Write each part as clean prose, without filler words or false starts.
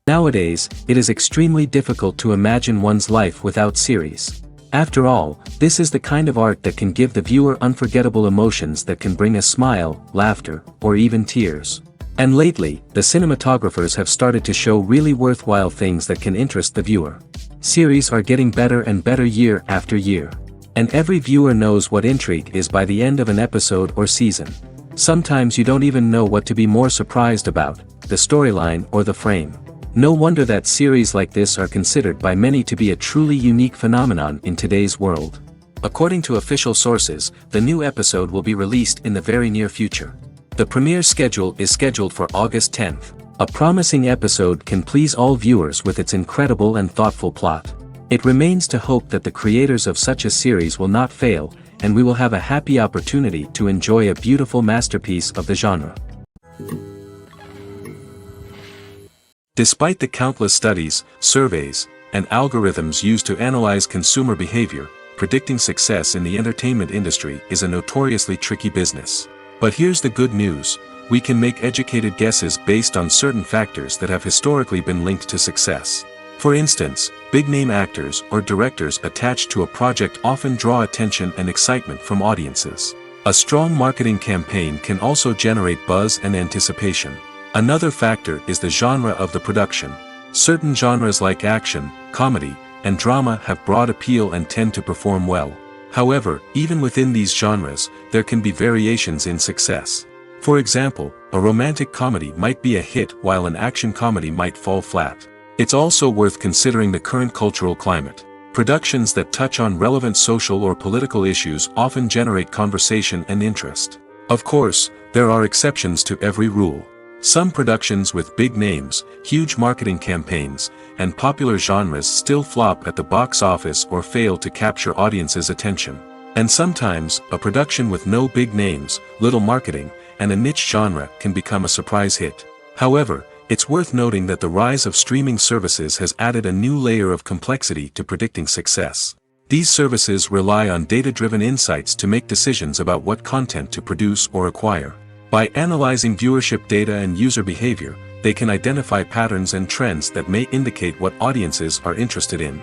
Nowadays, it is extremely difficult to imagine one's life without series. After all, this is the kind of art that can give the viewer unforgettable emotions that can bring a smile, laughter, or even tears. And lately, the cinematographers have started to show really worthwhile things that can interest the viewer. Series are getting better and better year after year. And every viewer knows what intrigue is by the end of an episode or season. Sometimes you don't even know what to be more surprised about, the storyline or the frame. No wonder that series like this are considered by many to be a truly unique phenomenon in today's world. According to official sources, the new episode will be released in the very near future. The premiere schedule is scheduled for August 10th. A promising episode can please all viewers with its incredible and thoughtful plot. It remains to hope that the creators of such a series will not fail, and we will have a happy opportunity to enjoy a beautiful masterpiece of the genre. Despite the countless studies, surveys, and algorithms used to analyze consumer behavior, predicting success in the entertainment industry is a notoriously tricky business. But here's the good news: we can make educated guesses based on certain factors that have historically been linked to success. For instance, big-name actors or directors attached to a project often draw attention and excitement from audiences. A strong marketing campaign can also generate buzz and anticipation. Another factor is the genre of the production. Certain genres like action, comedy, and drama have broad appeal and tend to perform well. However, even within these genres, there can be variations in success. For example, a romantic comedy might be a hit while an action comedy might fall flat. It's also worth considering the current cultural climate. Productions that touch on relevant social or political issues often generate conversation and interest. Of course, there are exceptions to every rule. Some productions with big names, huge marketing campaigns, and popular genres still flop at the box office or fail to capture audiences' attention. And sometimes, a production with no big names, little marketing, and a niche genre can become a surprise hit. However, it's worth noting that the rise of streaming services has added a new layer of complexity to predicting success. These services rely on data-driven insights to make decisions about what content to produce or acquire. By analyzing viewership data and user behavior, they can identify patterns and trends that may indicate what audiences are interested in.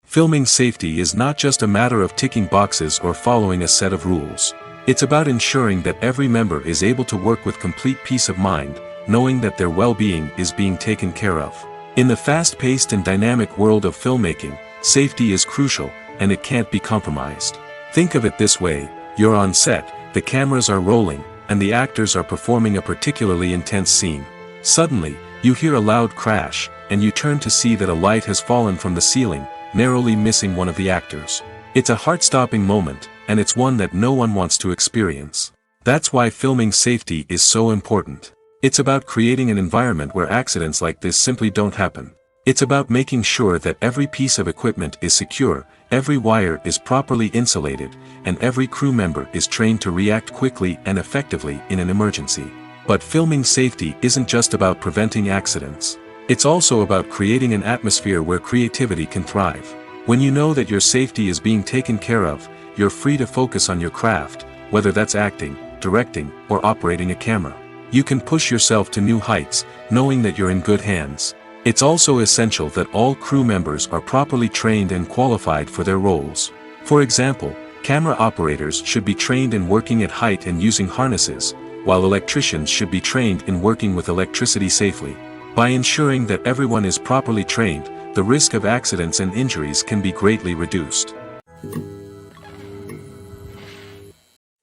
Filming safety is not just a matter of ticking boxes or following a set of rules. It's about ensuring that every member is able to work with complete peace of mind, knowing that their well-being is being taken care of. In the fast-paced and dynamic world of filmmaking, safety is crucial, and it can't be compromised. Think of it this way: you're on set, the cameras are rolling, and the actors are performing a particularly intense scene. Suddenly, you hear a loud crash, and you turn to see that a light has fallen from the ceiling, narrowly missing one of the actors. It's a heart-stopping moment, and it's one that no one wants to experience. That's why filming safety is so important. It's about creating an environment where accidents like this simply don't happen. It's about making sure that every piece of equipment is secure, every wire is properly insulated, and every crew member is trained to react quickly and effectively in an emergency. But filming safety isn't just about preventing accidents. It's also about creating an atmosphere where creativity can thrive. When you know that your safety is being taken care of, you're free to focus on your craft, whether that's acting, directing, or operating a camera. You can push yourself to new heights, knowing that you're in good hands. It's also essential that all crew members are properly trained and qualified for their roles. For example, camera operators should be trained in working at height and using harnesses, while electricians should be trained in working with electricity safely. By ensuring that everyone is properly trained, the risk of accidents and injuries can be greatly reduced.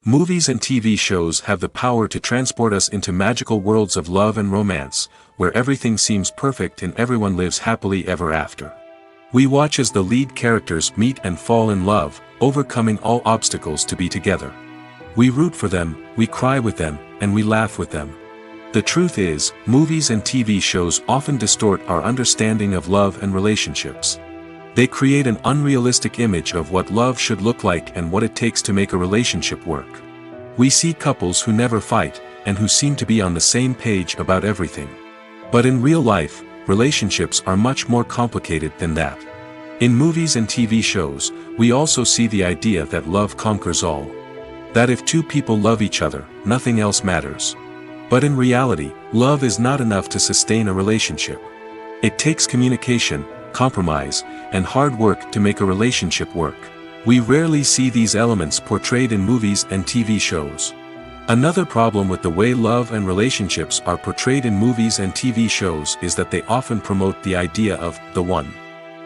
Movies and TV shows have the power to transport us into magical worlds of love and romance, where everything seems perfect and everyone lives happily ever after. We watch as the lead characters meet and fall in love, overcoming all obstacles to be together. We root for them, we cry with them, and we laugh with them. The truth is, movies and TV shows often distort our understanding of love and relationships. They create an unrealistic image of what love should look like and what it takes to make a relationship work. We see couples who never fight, and who seem to be on the same page about everything. But in real life, relationships are much more complicated than that. In movies and TV shows, we also see the idea that love conquers all. That if two people love each other, nothing else matters. But in reality, love is not enough to sustain a relationship. It takes communication, compromise, and hard work to make a relationship work. We rarely see these elements portrayed in movies and TV shows. Another problem with the way love and relationships are portrayed in movies and TV shows is that they often promote the idea of the one.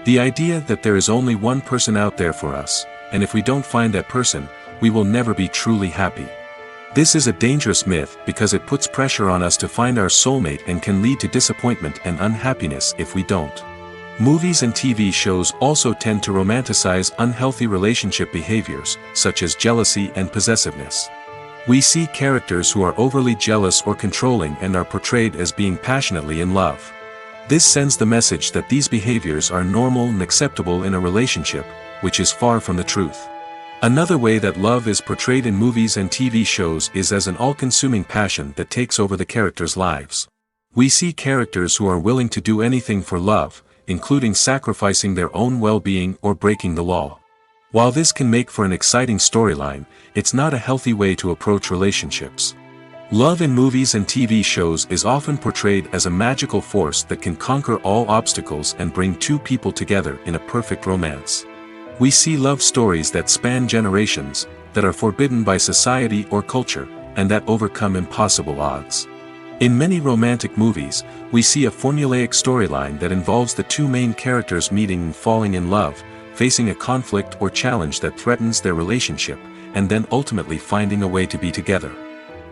The idea that there is only one person out there for us, and if we don't find that person, we will never be truly happy. This is a dangerous myth because it puts pressure on us to find our soulmate and can lead to disappointment and unhappiness if we don't. Movies and TV shows also tend to romanticize unhealthy relationship behaviors, such as jealousy and possessiveness. We see characters who are overly jealous or controlling and are portrayed as being passionately in love. This sends the message that these behaviors are normal and acceptable in a relationship, which is far from the truth. Another way that love is portrayed in movies and TV shows is as an all-consuming passion that takes over the characters' lives. We see characters who are willing to do anything for love, including sacrificing their own well-being or breaking the law. While this can make for an exciting storyline, it's not a healthy way to approach relationships. Love in movies and TV shows is often portrayed as a magical force that can conquer all obstacles and bring two people together in a perfect romance. We see love stories that span generations, that are forbidden by society or culture, and that overcome impossible odds. In many romantic movies, we see a formulaic storyline that involves the two main characters meeting and falling in love, facing a conflict or challenge that threatens their relationship, and then ultimately finding a way to be together.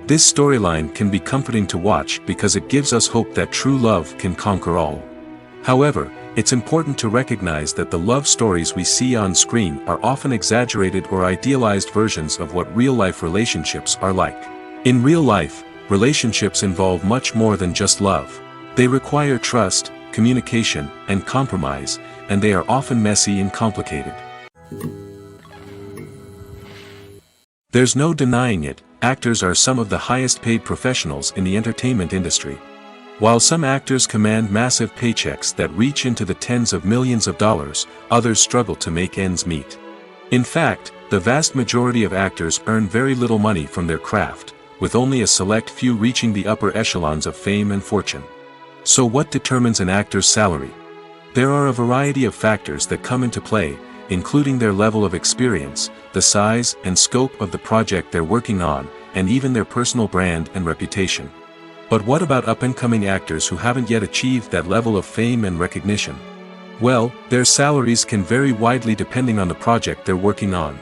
This storyline can be comforting to watch because it gives us hope that true love can conquer all. However, it's important to recognize that the love stories we see on screen are often exaggerated or idealized versions of what real-life relationships are like. In real life, relationships involve much more than just love. They require trust, communication, and compromise, and they are often messy and complicated. There's no denying it, actors are some of the highest paid professionals in the entertainment industry. While some actors command massive paychecks that reach into the tens of millions of dollars, others struggle to make ends meet. In fact, the vast majority of actors earn very little money from their craft, with only a select few reaching the upper echelons of fame and fortune. So what determines an actor's salary? There are a variety of factors that come into play, including their level of experience, the size and scope of the project they're working on, and even their personal brand and reputation. But what about up-and-coming actors who haven't yet achieved that level of fame and recognition? Well, their salaries can vary widely depending on the project they're working on.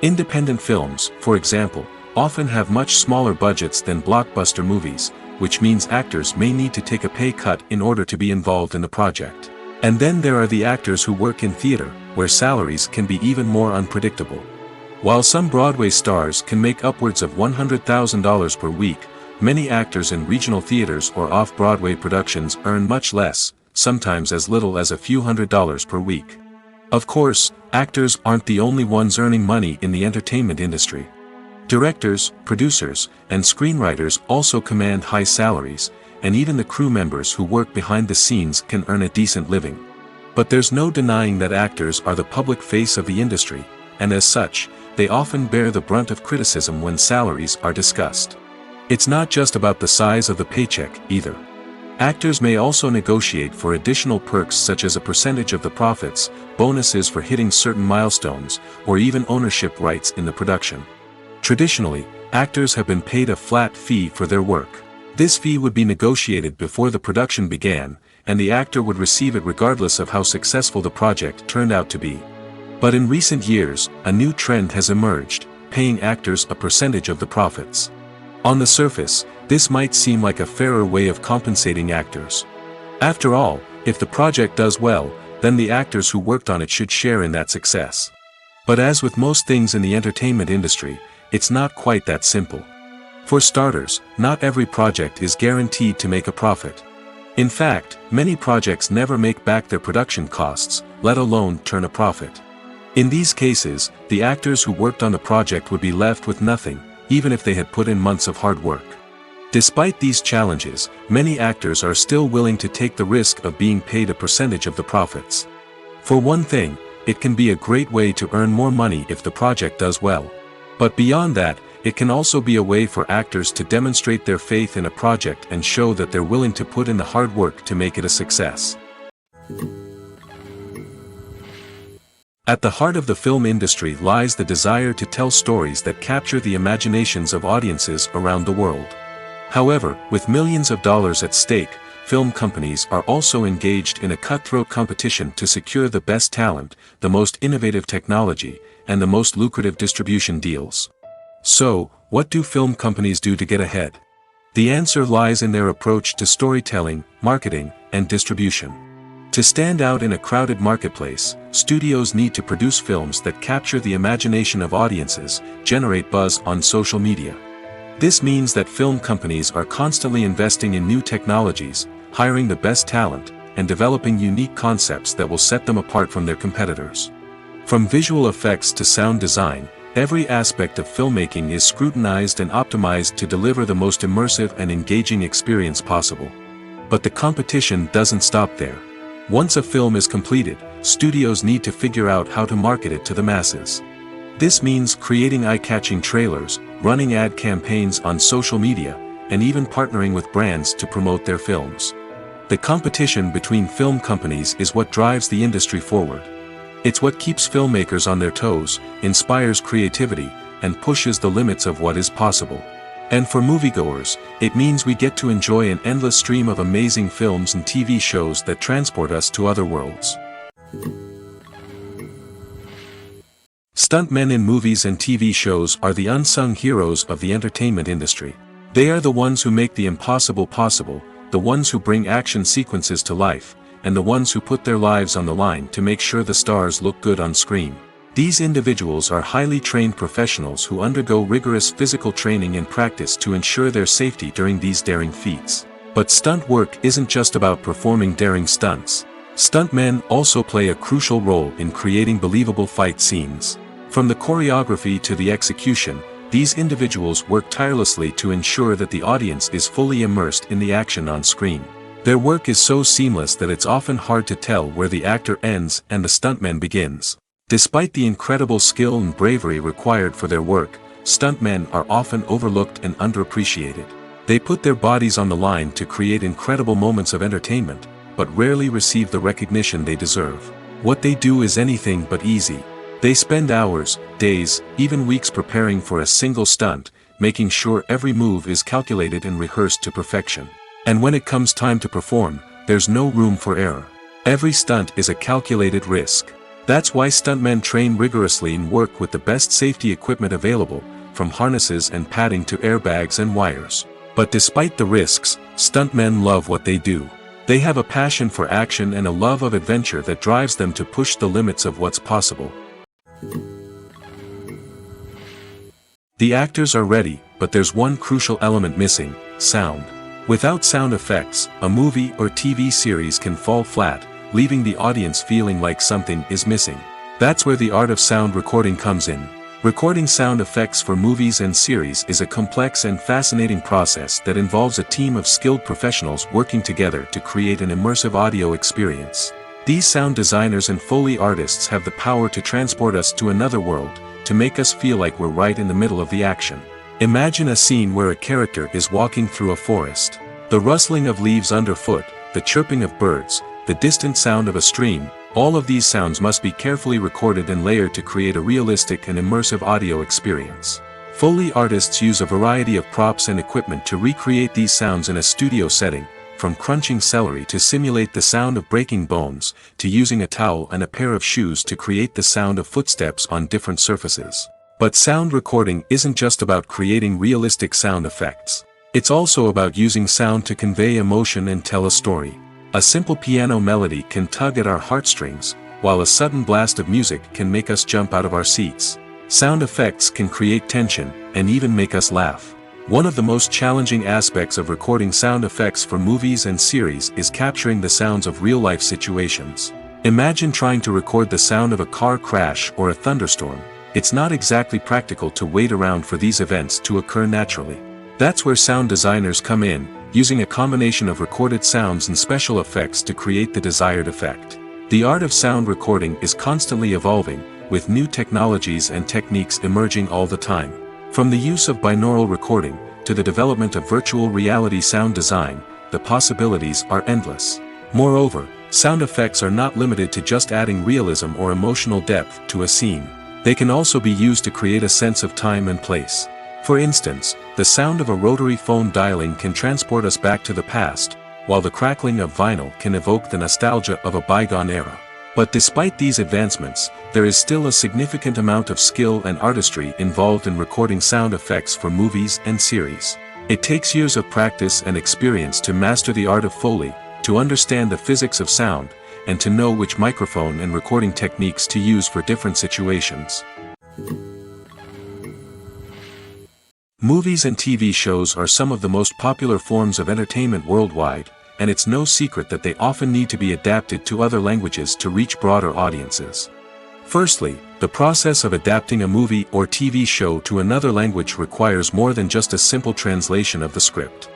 Independent films, for example, often have much smaller budgets than blockbuster movies, which means actors may need to take a pay cut in order to be involved in the project. And then there are the actors who work in theater, where salaries can be even more unpredictable. While some Broadway stars can make upwards of $100,000 per week, many actors in regional theaters or off-Broadway productions earn much less, sometimes as little as a few $100s per week. Of course, actors aren't the only ones earning money in the entertainment industry. Directors, producers, and screenwriters also command high salaries, and even the crew members who work behind the scenes can earn a decent living. But there's no denying that actors are the public face of the industry, and as such, they often bear the brunt of criticism when salaries are discussed. It's not just about the size of the paycheck, either. Actors may also negotiate for additional perks such as a percentage of the profits, bonuses for hitting certain milestones, or even ownership rights in the production. Traditionally, actors have been paid a flat fee for their work. This fee would be negotiated before the production began, and the actor would receive it regardless of how successful the project turned out to be. But in recent years, a new trend has emerged, paying actors a percentage of the profits. On the surface, this might seem like a fairer way of compensating actors. After all, if the project does well, then the actors who worked on it should share in that success. But as with most things in the entertainment industry, it's not quite that simple. For starters, not every project is guaranteed to make a profit. In fact, many projects never make back their production costs, let alone turn a profit. In these cases, the actors who worked on the project would be left with nothing, even if they had put in months of hard work. Despite these challenges, many actors are still willing to take the risk of being paid a percentage of the profits. For one thing, it can be a great way to earn more money if the project does well. But beyond that, it can also be a way for actors to demonstrate their faith in a project and show that they're willing to put in the hard work to make it a success. At the heart of the film industry lies the desire to tell stories that capture the imaginations of audiences around the world. However, with millions of dollars at stake, film companies are also engaged in a cutthroat competition to secure the best talent, the most innovative technology, and the most lucrative distribution deals. So, what do film companies do to get ahead? The answer lies in their approach to storytelling, marketing, and distribution. To stand out in a crowded marketplace, studios need to produce films that capture the imagination of audiences, generate buzz on social media. This means that film companies are constantly investing in new technologies, hiring the best talent, and developing unique concepts that will set them apart from their competitors. From visual effects to sound design, every aspect of filmmaking is scrutinized and optimized to deliver the most immersive and engaging experience possible. But the competition doesn't stop there. Once a film is completed, studios need to figure out how to market it to the masses. This means creating eye-catching trailers, running ad campaigns on social media, and even partnering with brands to promote their films. The competition between film companies is what drives the industry forward. It's what keeps filmmakers on their toes, inspires creativity, and pushes the limits of what is possible. And for moviegoers, it means we get to enjoy an endless stream of amazing films and TV shows that transport us to other worlds. Stuntmen in movies and TV shows are the unsung heroes of the entertainment industry. They are the ones who make the impossible possible, the ones who bring action sequences to life, and the ones who put their lives on the line to make sure the stars look good on screen. These individuals are highly trained professionals who undergo rigorous physical training and practice to ensure their safety during these daring feats. But stunt work isn't just about performing daring stunts. Stuntmen also play a crucial role in creating believable fight scenes. From the choreography to the execution, these individuals work tirelessly to ensure that the audience is fully immersed in the action on screen. Their work is so seamless that it's often hard to tell where the actor ends and the stuntman begins. Despite the incredible skill and bravery required for their work, stuntmen are often overlooked and underappreciated. They put their bodies on the line to create incredible moments of entertainment, but rarely receive the recognition they deserve. What they do is anything but easy. They spend hours, days, even weeks preparing for a single stunt, making sure every move is calculated and rehearsed to perfection. And when it comes time to perform, there's no room for error. Every stunt is a calculated risk. That's why stuntmen train rigorously and work with the best safety equipment available, from harnesses and padding to airbags and wires. But despite the risks, stuntmen love what they do. They have a passion for action and a love of adventure that drives them to push the limits of what's possible. The actors are ready, but there's one crucial element missing: sound. Without sound effects, a movie or TV series can fall flat, leaving the audience feeling like something is missing. That's where the art of sound recording comes in. Recording sound effects for movies and series is a complex and fascinating process that involves a team of skilled professionals working together to create an immersive audio experience. These sound designers and Foley artists have the power to transport us to another world, to make us feel like we're right in the middle of the action. Imagine a scene where a character is walking through a forest. The rustling of leaves underfoot, the chirping of birds, the distant sound of a stream, all of these sounds must be carefully recorded and layered to create a realistic and immersive audio experience. Foley artists use a variety of props and equipment to recreate these sounds in a studio setting, from crunching celery to simulate the sound of breaking bones, to using a towel and a pair of shoes to create the sound of footsteps on different surfaces. But sound recording isn't just about creating realistic sound effects. It's also about using sound to convey emotion and tell a story. A simple piano melody can tug at our heartstrings, while a sudden blast of music can make us jump out of our seats. Sound effects can create tension, and even make us laugh. One of the most challenging aspects of recording sound effects for movies and series is capturing the sounds of real-life situations. Imagine trying to record the sound of a car crash or a thunderstorm. It's not exactly practical to wait around for these events to occur naturally. That's where sound designers come in, using a combination of recorded sounds and special effects to create the desired effect. The art of sound recording is constantly evolving, with new technologies and techniques emerging all the time. From the use of binaural recording, to the development of virtual reality sound design, the possibilities are endless. Moreover, sound effects are not limited to just adding realism or emotional depth to a scene. They can also be used to create a sense of time and place. For instance, the sound of a rotary phone dialing can transport us back to the past, while the crackling of vinyl can evoke the nostalgia of a bygone era. But despite these advancements, there is still a significant amount of skill and artistry involved in recording sound effects for movies and series. It takes years of practice and experience to master the art of Foley, to understand the physics of sound, and to know which microphone and recording techniques to use for different situations. Movies and TV shows are some of the most popular forms of entertainment worldwide, and it's no secret that they often need to be adapted to other languages to reach broader audiences. Firstly, the process of adapting a movie or TV show to another language requires more than just a simple translation of the script.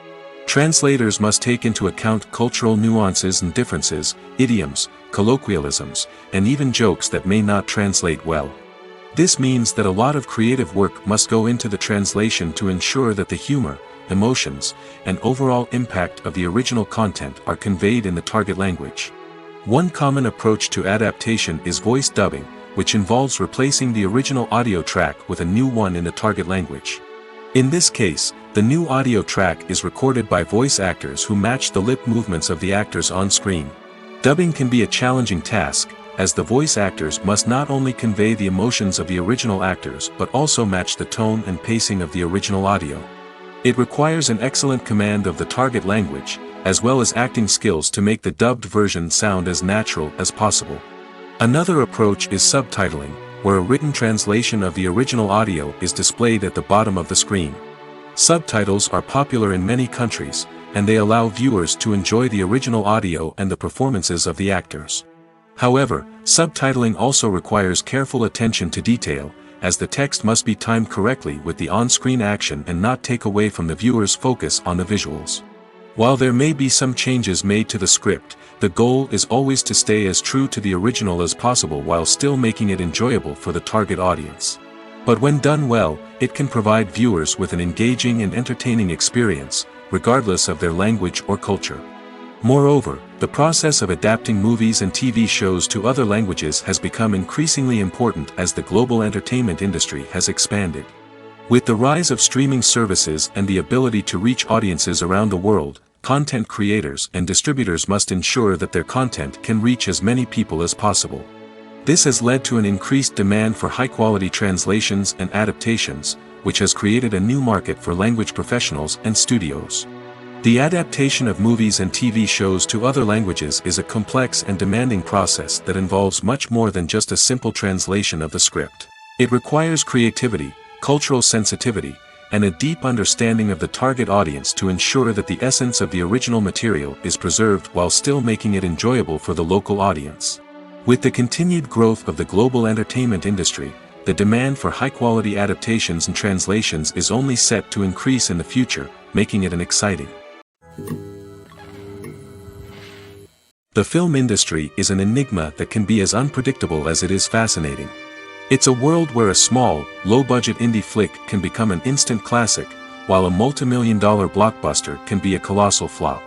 Translators must take into account cultural nuances and differences, idioms, colloquialisms, and even jokes that may not translate well. This means that a lot of creative work must go into the translation to ensure that the humor, emotions, and overall impact of the original content are conveyed in the target language. One common approach to adaptation is voice dubbing, which involves replacing the original audio track with a new one in the target language. In this case, the new audio track is recorded by voice actors who match the lip movements of the actors on screen. Dubbing can be a challenging task, as the voice actors must not only convey the emotions of the original actors but also match the tone and pacing of the original audio. It requires an excellent command of the target language, as well as acting skills to make the dubbed version sound as natural as possible. Another approach is subtitling, where a written translation of the original audio is displayed at the bottom of the screen. Subtitles are popular in many countries, and they allow viewers to enjoy the original audio and the performances of the actors. However, subtitling also requires careful attention to detail, as the text must be timed correctly with the on-screen action and not take away from the viewer's focus on the visuals. While there may be some changes made to the script, the goal is always to stay as true to the original as possible while still making it enjoyable for the target audience. But when done well, it can provide viewers with an engaging and entertaining experience, regardless of their language or culture. Moreover, the process of adapting movies and TV shows to other languages has become increasingly important as the global entertainment industry has expanded. With the rise of streaming services and the ability to reach audiences around the world, content creators and distributors must ensure that their content can reach as many people as possible. This has led to an increased demand for high-quality translations and adaptations, which has created a new market for language professionals and studios. The adaptation of movies and TV shows to other languages is a complex and demanding process that involves much more than just a simple translation of the script. It requires creativity, cultural sensitivity, and a deep understanding of the target audience to ensure that the essence of the original material is preserved while still making it enjoyable for the local audience. With the continued growth of the global entertainment industry, the demand for high-quality adaptations and translations is only set to increase in the future, making it an exciting. The film industry is an enigma that can be as unpredictable as it is fascinating. It's a world where a small, low-budget indie flick can become an instant classic, while a multi-million-dollar blockbuster can be a colossal flop.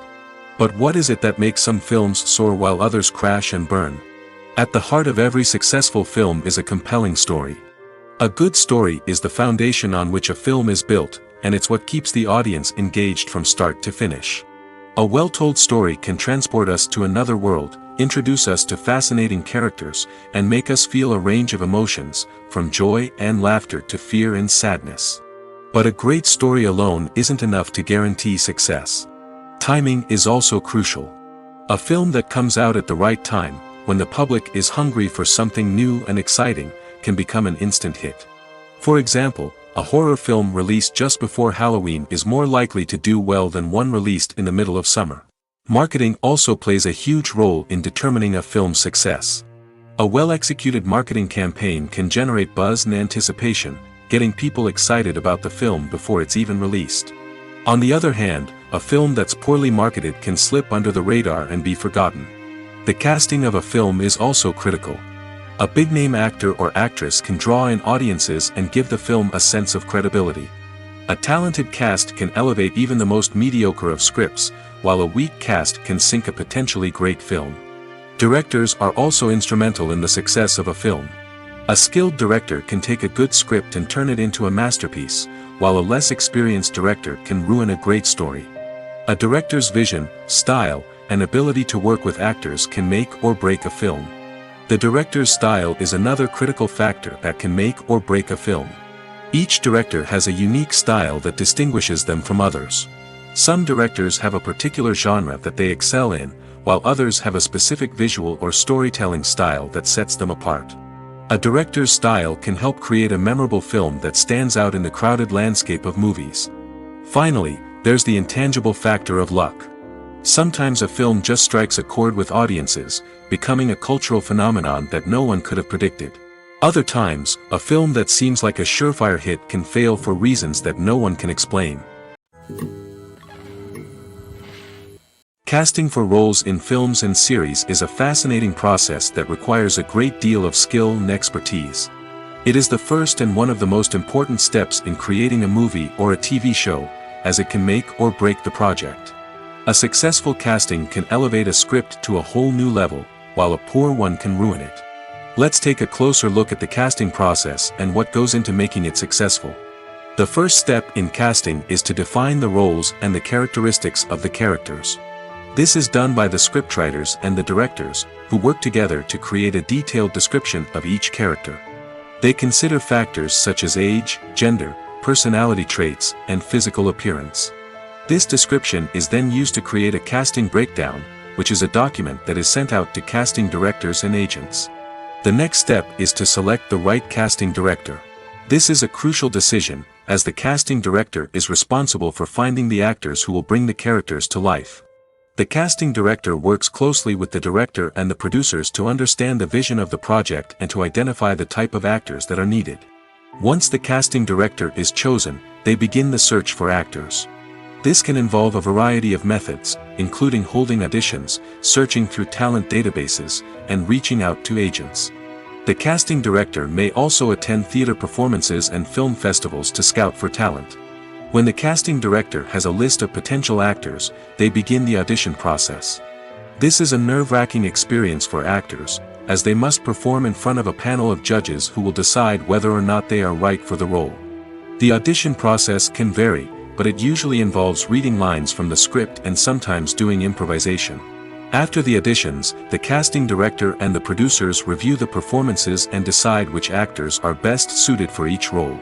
But what is it that makes some films soar while others crash and burn? At the heart of every successful film is a compelling story. A good story is the foundation on which a film is built, and it's what keeps the audience engaged from start to finish. A well-told story can transport us to another world, introduce us to fascinating characters, and make us feel a range of emotions, from joy and laughter to fear and sadness. But a great story alone isn't enough to guarantee success. Timing is also crucial. A film that comes out at the right time, when the public is hungry for something new and exciting, can become an instant hit. For example, a horror film released just before Halloween is more likely to do well than one released in the middle of summer. Marketing also plays a huge role in determining a film's success. A well-executed marketing campaign can generate buzz and anticipation, getting people excited about the film before it's even released. On the other hand, a film that's poorly marketed can slip under the radar and be forgotten. The casting of a film is also critical. A big-name actor or actress can draw in audiences and give the film a sense of credibility. A talented cast can elevate even the most mediocre of scripts, while a weak cast can sink a potentially great film. Directors are also instrumental in the success of a film. A skilled director can take a good script and turn it into a masterpiece, while a less experienced director can ruin a great story. A director's vision, style, and ability to work with actors can make or break a film. The director's style is another critical factor that can make or break a film. Each director has a unique style that distinguishes them from others. Some directors have a particular genre that they excel in, while others have a specific visual or storytelling style that sets them apart. A director's style can help create a memorable film that stands out in the crowded landscape of movies. Finally, there's the intangible factor of luck. Sometimes a film just strikes a chord with audiences, becoming a cultural phenomenon that no one could have predicted. Other times, a film that seems like a surefire hit can fail for reasons that no one can explain. Casting for roles in films and series is a fascinating process that requires a great deal of skill and expertise. It is the first and one of the most important steps in creating a movie or a TV show, as it can make or break the project. A successful casting can elevate a script to a whole new level, while a poor one can ruin it. Let's take a closer look at the casting process and what goes into making it successful. The first step in casting is to define the roles and the characteristics of the characters. This is done by the scriptwriters and the directors, who work together to create a detailed description of each character. They consider factors such as age, gender, personality traits, and physical appearance. This description is then used to create a casting breakdown, which is a document that is sent out to casting directors and agents. The next step is to select the right casting director. This is a crucial decision, as the casting director is responsible for finding the actors who will bring the characters to life. The casting director works closely with the director and the producers to understand the vision of the project and to identify the type of actors that are needed. Once the casting director is chosen, they begin the search for actors. This can involve a variety of methods, including holding auditions, searching through talent databases, and reaching out to agents. The casting director may also attend theater performances and film festivals to scout for talent. When the casting director has a list of potential actors, they begin the audition process. This is a nerve-wracking experience for actors, as they must perform in front of a panel of judges who will decide whether or not they are right for the role. The audition process can vary, but it usually involves reading lines from the script and sometimes doing improvisation. After the auditions, the casting director and the producers review the performances and decide which actors are best suited for each role.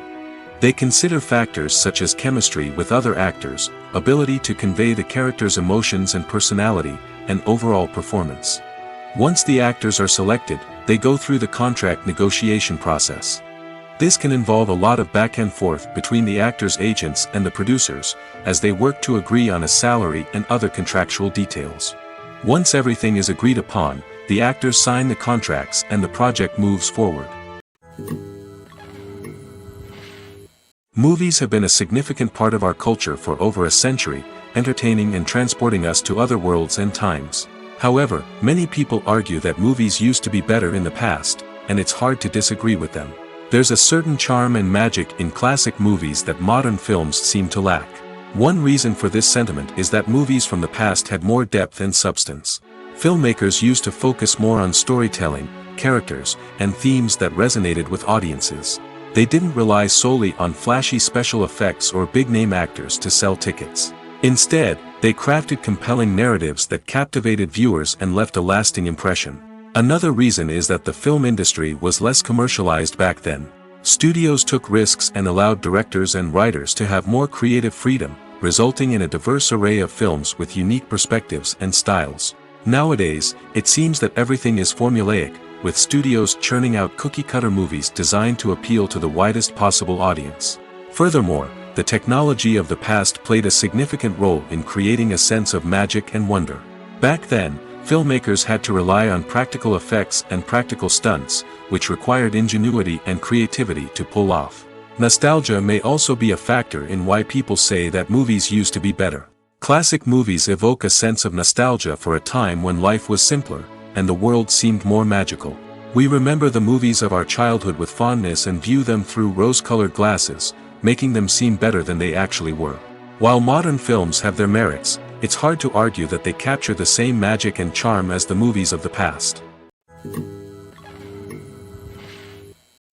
They consider factors such as chemistry with other actors, ability to convey the character's emotions and personality, and overall performance. Once the actors are selected, they go through the contract negotiation process. This can involve a lot of back and forth between the actors' agents and the producers, as they work to agree on a salary and other contractual details. Once everything is agreed upon, the actors sign the contracts and the project moves forward. Movies have been a significant part of our culture for over a century, entertaining and transporting us to other worlds and times. However, many people argue that movies used to be better in the past, and it's hard to disagree with them. There's a certain charm and magic in classic movies that modern films seem to lack. One reason for this sentiment is that movies from the past had more depth and substance. Filmmakers used to focus more on storytelling, characters, and themes that resonated with audiences. They didn't rely solely on flashy special effects or big-name actors to sell tickets. Instead, they crafted compelling narratives that captivated viewers and left a lasting impression. Another reason is that the film industry was less commercialized back then. Studios took risks and allowed directors and writers to have more creative freedom, resulting in a diverse array of films with unique perspectives and styles. Nowadays, it seems that everything is formulaic, with studios churning out cookie-cutter movies designed to appeal to the widest possible audience. Furthermore, the technology of the past played a significant role in creating a sense of magic and wonder. Back then, filmmakers had to rely on practical effects and practical stunts, which required ingenuity and creativity to pull off. Nostalgia may also be a factor in why people say that movies used to be better. Classic movies evoke a sense of nostalgia for a time when life was simpler, and the world seemed more magical. We remember the movies of our childhood with fondness and view them through rose-colored glasses, making them seem better than they actually were. While modern films have their merits, it's hard to argue that they capture the same magic and charm as the movies of the past.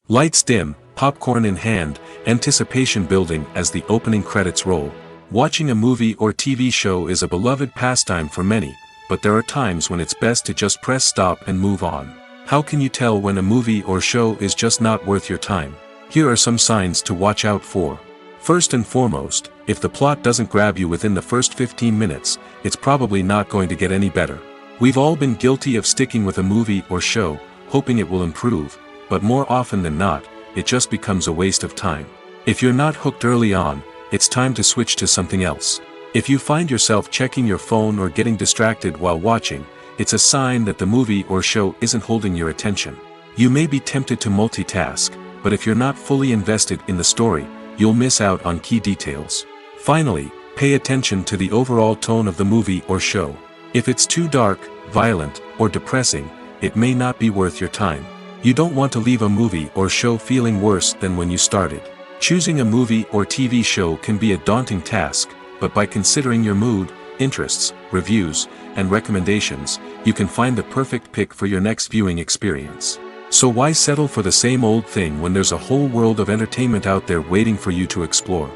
Lights dim, popcorn in hand, anticipation building as the opening credits roll. Watching a movie or TV show is a beloved pastime for many, but there are times when it's best to just press stop and move on. How can you tell when a movie or show is just not worth your time? Here are some signs to watch out for. First and foremost, if the plot doesn't grab you within the first 15 minutes, it's probably not going to get any better. We've all been guilty of sticking with a movie or show, hoping it will improve, but more often than not, it just becomes a waste of time. If you're not hooked early on, it's time to switch to something else. If you find yourself checking your phone or getting distracted while watching, it's a sign that the movie or show isn't holding your attention. You may be tempted to multitask, but if you're not fully invested in the story, you'll miss out on key details. Finally, pay attention to the overall tone of the movie or show. If it's too dark, violent, or depressing, it may not be worth your time. You don't want to leave a movie or show feeling worse than when you started. Choosing a movie or TV show can be a daunting task, but by considering your mood, interests, reviews, and recommendations, you can find the perfect pick for your next viewing experience. So why settle for the same old thing when there's a whole world of entertainment out there waiting for you to explore?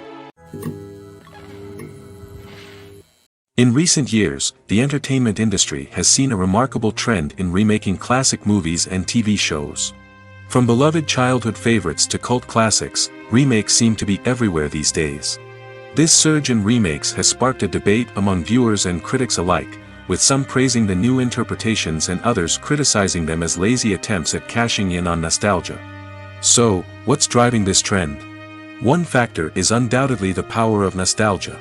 In recent years, the entertainment industry has seen a remarkable trend in remaking classic movies and TV shows. From beloved childhood favorites to cult classics, remakes seem to be everywhere these days. This surge in remakes has sparked a debate among viewers and critics alike, with some praising the new interpretations and others criticizing them as lazy attempts at cashing in on nostalgia. So, what's driving this trend? One factor is undoubtedly the power of nostalgia.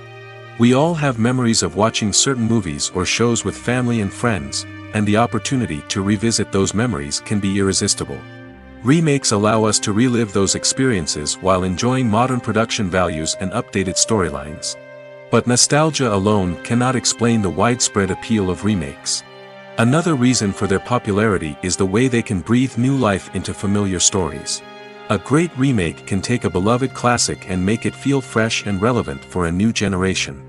We all have memories of watching certain movies or shows with family and friends, and the opportunity to revisit those memories can be irresistible. Remakes allow us to relive those experiences while enjoying modern production values and updated storylines. But nostalgia alone cannot explain the widespread appeal of remakes. Another reason for their popularity is the way they can breathe new life into familiar stories. A great remake can take a beloved classic and make it feel fresh and relevant for a new generation.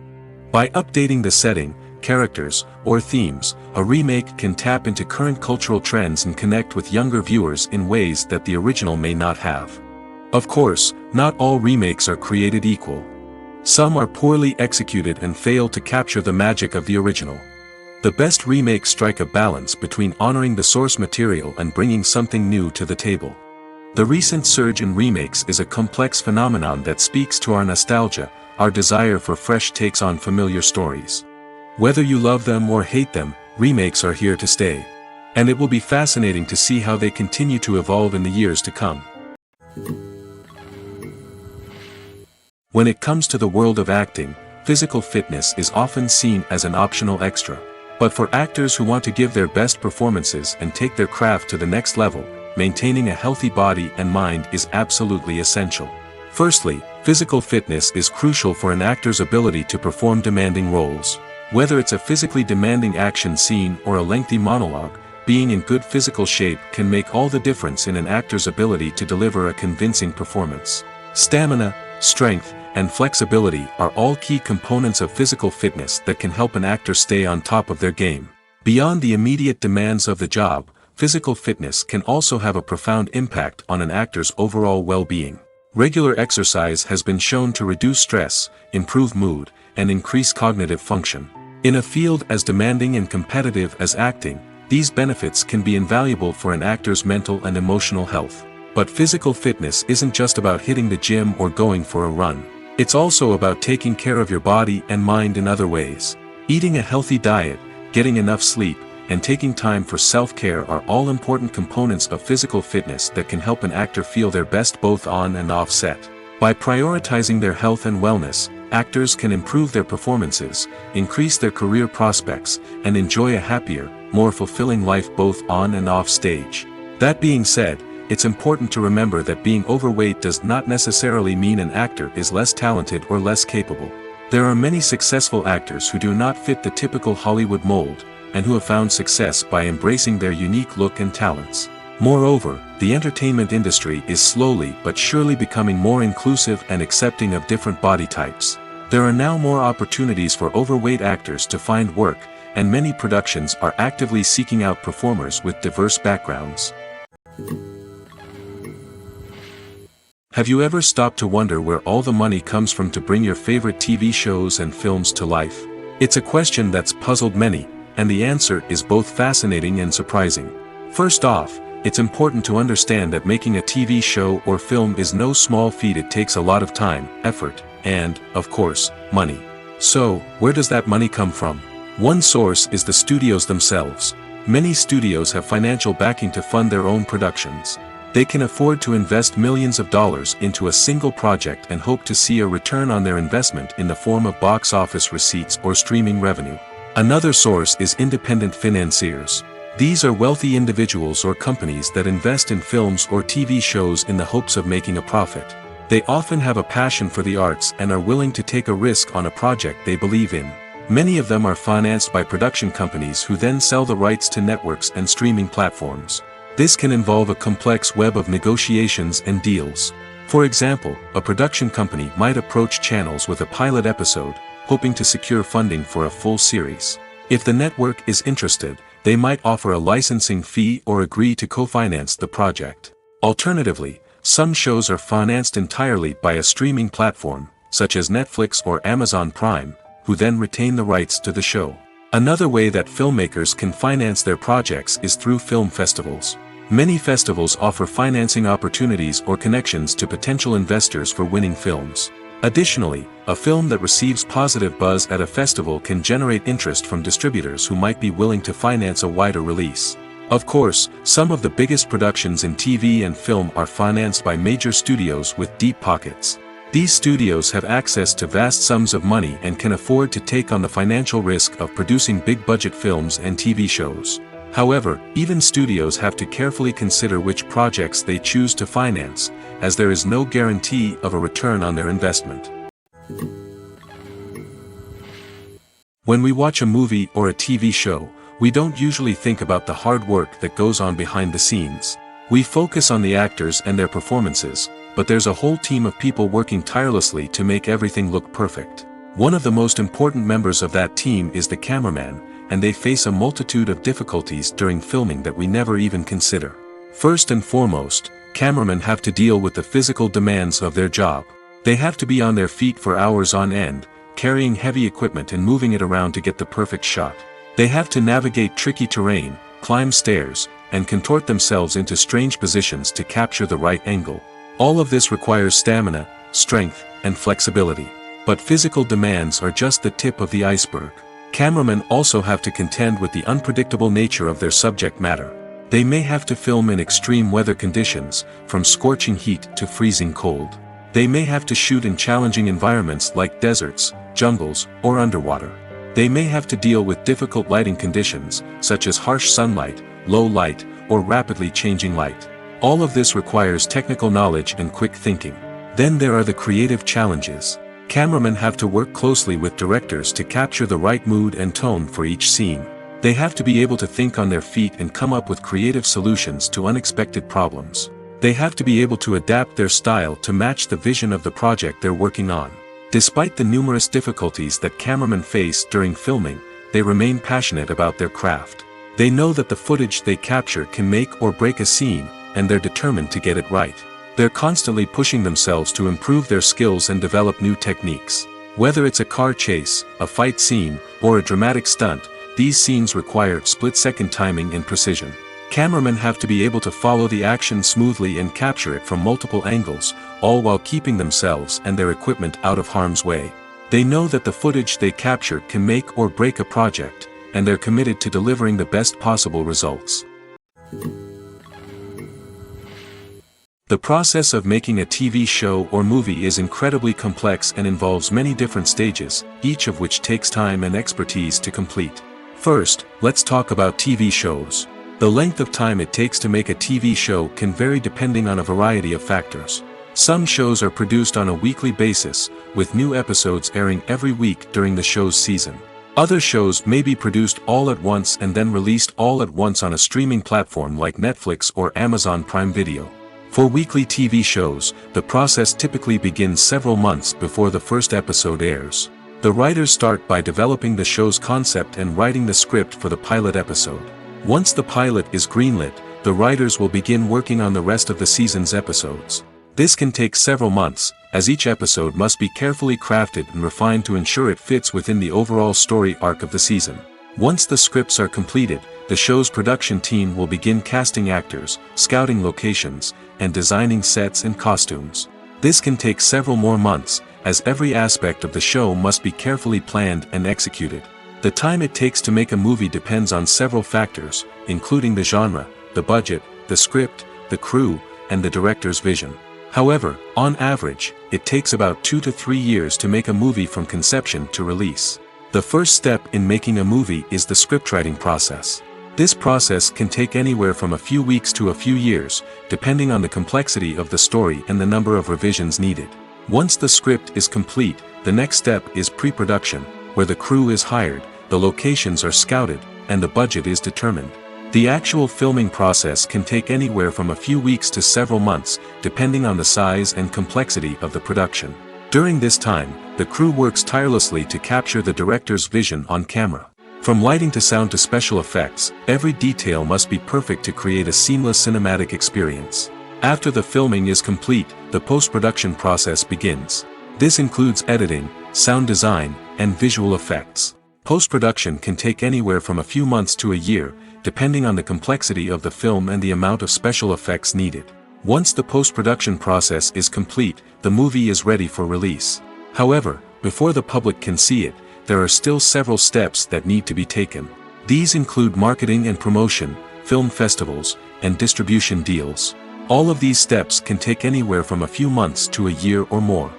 By updating the setting, characters, or themes, a remake can tap into current cultural trends and connect with younger viewers in ways that the original may not have. Of course, not all remakes are created equal. Some are poorly executed and fail to capture the magic of the original. The best remakes strike a balance between honoring the source material and bringing something new to the table. The recent surge in remakes is a complex phenomenon that speaks to our nostalgia, our desire for fresh takes on familiar stories. Whether you love them or hate them, remakes are here to stay. And it will be fascinating to see how they continue to evolve in the years to come. When it comes to the world of acting, physical fitness is often seen as an optional extra. But for actors who want to give their best performances and take their craft to the next level, maintaining a healthy body and mind is absolutely essential. Firstly, physical fitness is crucial for an actor's ability to perform demanding roles. Whether it's a physically demanding action scene or a lengthy monologue, being in good physical shape can make all the difference in an actor's ability to deliver a convincing performance. Stamina, strength, and flexibility are all key components of physical fitness that can help an actor stay on top of their game. Beyond the immediate demands of the job, physical fitness can also have a profound impact on an actor's overall well-being. Regular exercise has been shown to reduce stress, improve mood, and increase cognitive function. In a field as demanding and competitive as acting, these benefits can be invaluable for an actor's mental and emotional health. But physical fitness isn't just about hitting the gym or going for a run. It's also about taking care of your body and mind in other ways. Eating a healthy diet, getting enough sleep, and taking time for self-care are all important components of physical fitness that can help an actor feel their best both on and off set. By prioritizing their health and wellness, actors can improve their performances, increase their career prospects, and enjoy a happier, more fulfilling life both on and off stage. That being said, it's important to remember that being overweight does not necessarily mean an actor is less talented or less capable. There are many successful actors who do not fit the typical Hollywood mold, and who have found success by embracing their unique look and talents. Moreover, the entertainment industry is slowly but surely becoming more inclusive and accepting of different body types. There are now more opportunities for overweight actors to find work, and many productions are actively seeking out performers with diverse backgrounds. Have you ever stopped to wonder where all the money comes from to bring your favorite TV shows and films to life? It's a question that's puzzled many, and the answer is both fascinating and surprising. First off, it's important to understand that making a TV show or film is no small feat. It takes a lot of time, effort, and, of course, money. So, where does that money come from? One source is the studios themselves. Many studios have financial backing to fund their own productions. They can afford to invest millions of dollars into a single project and hope to see a return on their investment in the form of box office receipts or streaming revenue. Another source is independent financiers. These are wealthy individuals or companies that invest in films or TV shows in the hopes of making a profit. They often have a passion for the arts and are willing to take a risk on a project they believe in. Many of them are financed by production companies who then sell the rights to networks and streaming platforms. This can involve a complex web of negotiations and deals. For example, a production company might approach channels with a pilot episode, hoping to secure funding for a full series. If the network is interested, they might offer a licensing fee or agree to co-finance the project. Alternatively, some shows are financed entirely by a streaming platform, such as Netflix or Amazon Prime, who then retain the rights to the show. Another way that filmmakers can finance their projects is through film festivals. Many festivals offer financing opportunities or connections to potential investors for winning films. Additionally, a film that receives positive buzz at a festival can generate interest from distributors who might be willing to finance a wider release. Of course, some of the biggest productions in TV and film are financed by major studios with deep pockets. These studios have access to vast sums of money and can afford to take on the financial risk of producing big-budget films and TV shows. However, even studios have to carefully consider which projects they choose to finance, as there is no guarantee of a return on their investment. When we watch a movie or a TV show, we don't usually think about the hard work that goes on behind the scenes. We focus on the actors and their performances, but there's a whole team of people working tirelessly to make everything look perfect. One of the most important members of that team is the cameraman, and they face a multitude of difficulties during filming that we never even consider. First and foremost, cameramen have to deal with the physical demands of their job. They have to be on their feet for hours on end, carrying heavy equipment and moving it around to get the perfect shot. They have to navigate tricky terrain, climb stairs, and contort themselves into strange positions to capture the right angle. All of this requires stamina, strength, and flexibility. But physical demands are just the tip of the iceberg. Cameramen also have to contend with the unpredictable nature of their subject matter. They may have to film in extreme weather conditions, from scorching heat to freezing cold. They may have to shoot in challenging environments like deserts, jungles, or underwater. They may have to deal with difficult lighting conditions, such as harsh sunlight, low light, or rapidly changing light. All of this requires technical knowledge and quick thinking. Then there are the creative challenges. Cameramen have to work closely with directors to capture the right mood and tone for each scene. They have to be able to think on their feet and come up with creative solutions to unexpected problems. They have to be able to adapt their style to match the vision of the project they're working on. Despite the numerous difficulties that cameramen face during filming, they remain passionate about their craft. They know that the footage they capture can make or break a scene, and they're determined to get it right. They're constantly pushing themselves to improve their skills and develop new techniques. Whether it's a car chase, a fight scene, or a dramatic stunt, these scenes require split-second timing and precision. Cameramen have to be able to follow the action smoothly and capture it from multiple angles, all while keeping themselves and their equipment out of harm's way. They know that the footage they capture can make or break a project, and they're committed to delivering the best possible results. The process of making a TV show or movie is incredibly complex and involves many different stages, each of which takes time and expertise to complete. First, let's talk about TV shows. The length of time it takes to make a TV show can vary depending on a variety of factors. Some shows are produced on a weekly basis, with new episodes airing every week during the show's season. Other shows may be produced all at once and then released all at once on a streaming platform like Netflix or Amazon Prime Video. For weekly TV shows, the process typically begins several months before the first episode airs. The writers start by developing the show's concept and writing the script for the pilot episode. Once the pilot is greenlit, the writers will begin working on the rest of the season's episodes. This can take several months, as each episode must be carefully crafted and refined to ensure it fits within the overall story arc of the season. Once the scripts are completed, the show's production team will begin casting actors, scouting locations, and designing sets and costumes. This can take several more months, as every aspect of the show must be carefully planned and executed. The time it takes to make a movie depends on several factors, including the genre, the budget, the script, the crew, and the director's vision. However, on average, it takes about 2 to 3 years to make a movie from conception to release. The first step in making a movie is the scriptwriting process. This process can take anywhere from a few weeks to a few years, depending on the complexity of the story and the number of revisions needed. Once the script is complete, the next step is pre-production, where the crew is hired, the locations are scouted, and the budget is determined. The actual filming process can take anywhere from a few weeks to several months, depending on the size and complexity of the production. During this time, the crew works tirelessly to capture the director's vision on camera. From lighting to sound to special effects, every detail must be perfect to create a seamless cinematic experience. After the filming is complete, the post-production process begins. This includes editing, sound design, and visual effects. Post-production can take anywhere from a few months to a year, depending on the complexity of the film and the amount of special effects needed. Once the post-production process is complete, the movie is ready for release. However, before the public can see it, there are still several steps that need to be taken. These include marketing and promotion, film festivals, and distribution deals. All of these steps can take anywhere from a few months to a year or more.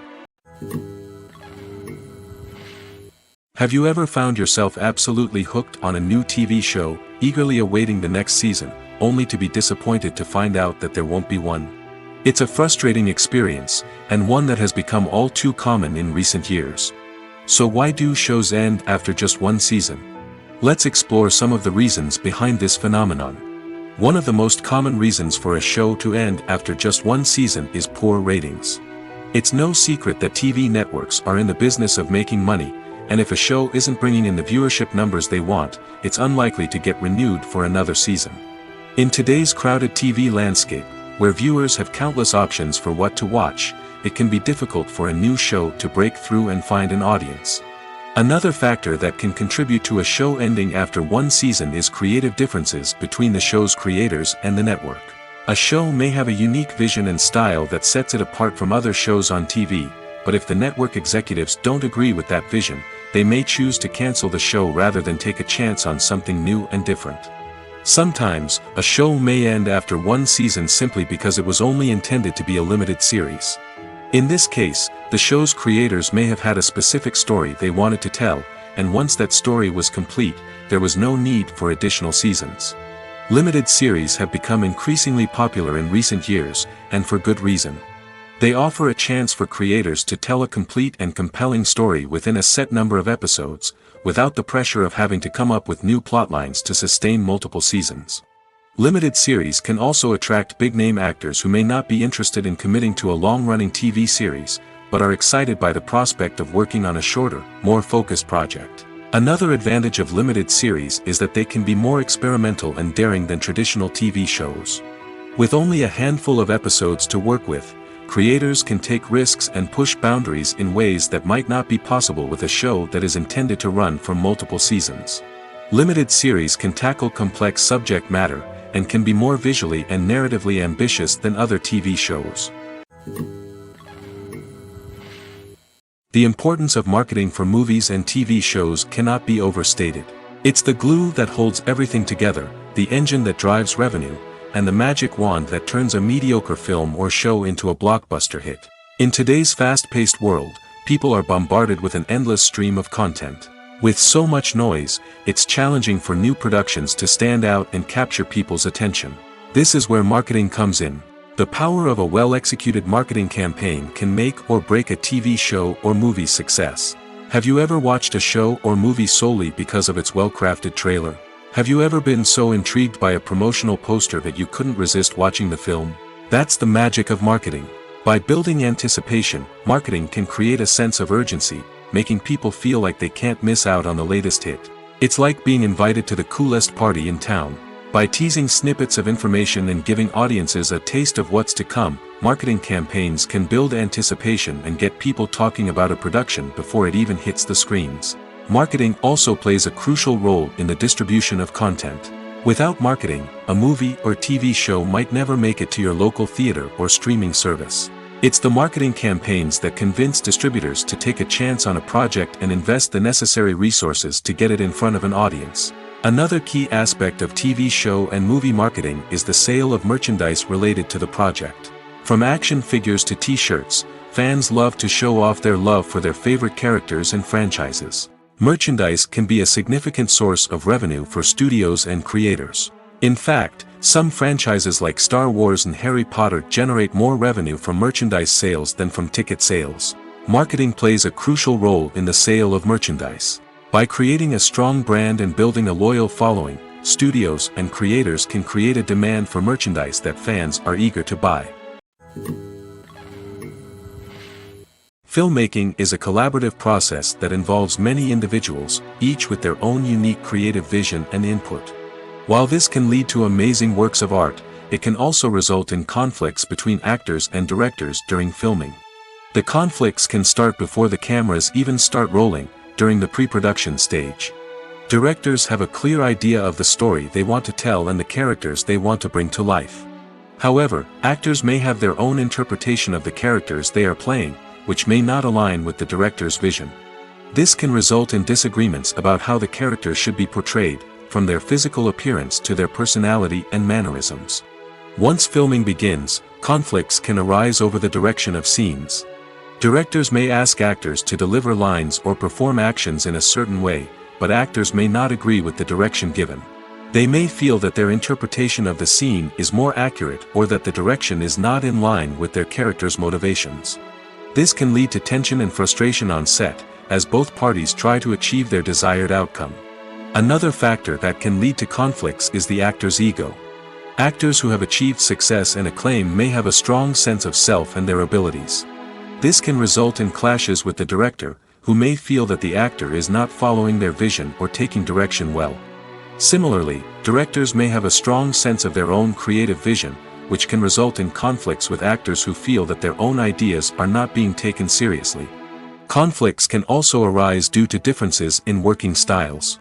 Have you ever found yourself absolutely hooked on a new TV show, eagerly awaiting the next season, only to be disappointed to find out that there won't be one? It's a frustrating experience, and one that has become all too common in recent years. So why do shows end after just one season? Let's explore some of the reasons behind this phenomenon. One of the most common reasons for a show to end after just one season is poor ratings. It's no secret that TV networks are in the business of making money, and if a show isn't bringing in the viewership numbers they want, it's unlikely to get renewed for another season. In today's crowded TV landscape, where viewers have countless options for what to watch, it can be difficult for a new show to break through and find an audience. Another factor that can contribute to a show ending after one season is creative differences between the show's creators and the network. A show may have a unique vision and style that sets it apart from other shows on TV, but if the network executives don't agree with that vision, they may choose to cancel the show rather than take a chance on something new and different. Sometimes, a show may end after one season simply because it was only intended to be a limited series. In this case, the show's creators may have had a specific story they wanted to tell, and once that story was complete, there was no need for additional seasons. Limited series have become increasingly popular in recent years, and for good reason. They offer a chance for creators to tell a complete and compelling story within a set number of episodes, without the pressure of having to come up with new plotlines to sustain multiple seasons. Limited series can also attract big-name actors who may not be interested in committing to a long-running TV series, but are excited by the prospect of working on a shorter, more focused project. Another advantage of limited series is that they can be more experimental and daring than traditional TV shows. With only a handful of episodes to work with, creators can take risks and push boundaries in ways that might not be possible with a show that is intended to run for multiple seasons. Limited series can tackle complex subject matter, and can be more visually and narratively ambitious than other TV shows. The importance of marketing for movies and TV shows cannot be overstated. It's the glue that holds everything together, the engine that drives revenue, and the magic wand that turns a mediocre film or show into a blockbuster hit. In today's fast-paced world, people are bombarded with an endless stream of content. With so much noise, it's challenging for new productions to stand out and capture people's attention. This is where marketing comes in. The power of a well-executed marketing campaign can make or break a TV show or movie's success. Have you ever watched a show or movie solely because of its well-crafted trailer? Have you ever been so intrigued by a promotional poster that you couldn't resist watching the film? That's the magic of marketing. By building anticipation, marketing can create a sense of urgency, making people feel like they can't miss out on the latest hit. It's like being invited to the coolest party in town. By teasing snippets of information and giving audiences a taste of what's to come, marketing campaigns can build anticipation and get people talking about a production before it even hits the screens. Marketing also plays a crucial role in the distribution of content. Without marketing, a movie or TV show might never make it to your local theater or streaming service. It's the marketing campaigns that convince distributors to take a chance on a project and invest the necessary resources to get it in front of an audience. Another key aspect of TV show and movie marketing is the sale of merchandise related to the project. From action figures to t-shirts, fans love to show off their love for their favorite characters and franchises. Merchandise can be a significant source of revenue for studios and creators. In fact, some franchises like Star Wars and Harry Potter generate more revenue from merchandise sales than from ticket sales. Marketing plays a crucial role in the sale of merchandise. By creating a strong brand and building a loyal following, studios and creators can create a demand for merchandise that fans are eager to buy. Filmmaking is a collaborative process that involves many individuals, each with their own unique creative vision and input. While this can lead to amazing works of art, it can also result in conflicts between actors and directors during filming. The conflicts can start before the cameras even start rolling, during the pre-production stage. Directors have a clear idea of the story they want to tell and the characters they want to bring to life. However, actors may have their own interpretation of the characters they are playing, which may not align with the director's vision. This can result in disagreements about how the characters should be portrayed, from their physical appearance to their personality and mannerisms. Once filming begins, conflicts can arise over the direction of scenes. Directors may ask actors to deliver lines or perform actions in a certain way, but actors may not agree with the direction given. They may feel that their interpretation of the scene is more accurate or that the direction is not in line with their character's motivations. This can lead to tension and frustration on set, as both parties try to achieve their desired outcome. Another factor that can lead to conflicts is the actor's ego. Actors who have achieved success and acclaim may have a strong sense of self and their abilities. This can result in clashes with the director, who may feel that the actor is not following their vision or taking direction well. Similarly, directors may have a strong sense of their own creative vision, which can result in conflicts with actors who feel that their own ideas are not being taken seriously. Conflicts can also arise due to differences in working styles.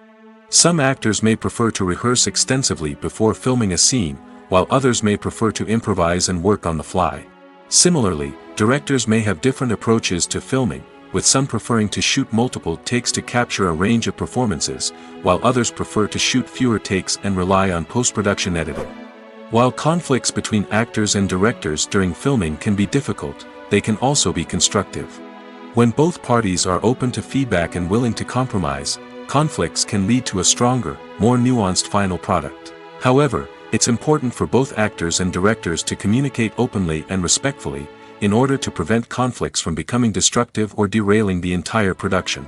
Some actors may prefer to rehearse extensively before filming a scene, while others may prefer to improvise and work on the fly. Similarly, directors may have different approaches to filming, with some preferring to shoot multiple takes to capture a range of performances, while others prefer to shoot fewer takes and rely on post-production editing. While conflicts between actors and directors during filming can be difficult, they can also be constructive. When both parties are open to feedback and willing to compromise, conflicts can lead to a stronger, more nuanced final product. However, it's important for both actors and directors to communicate openly and respectfully, in order to prevent conflicts from becoming destructive or derailing the entire production.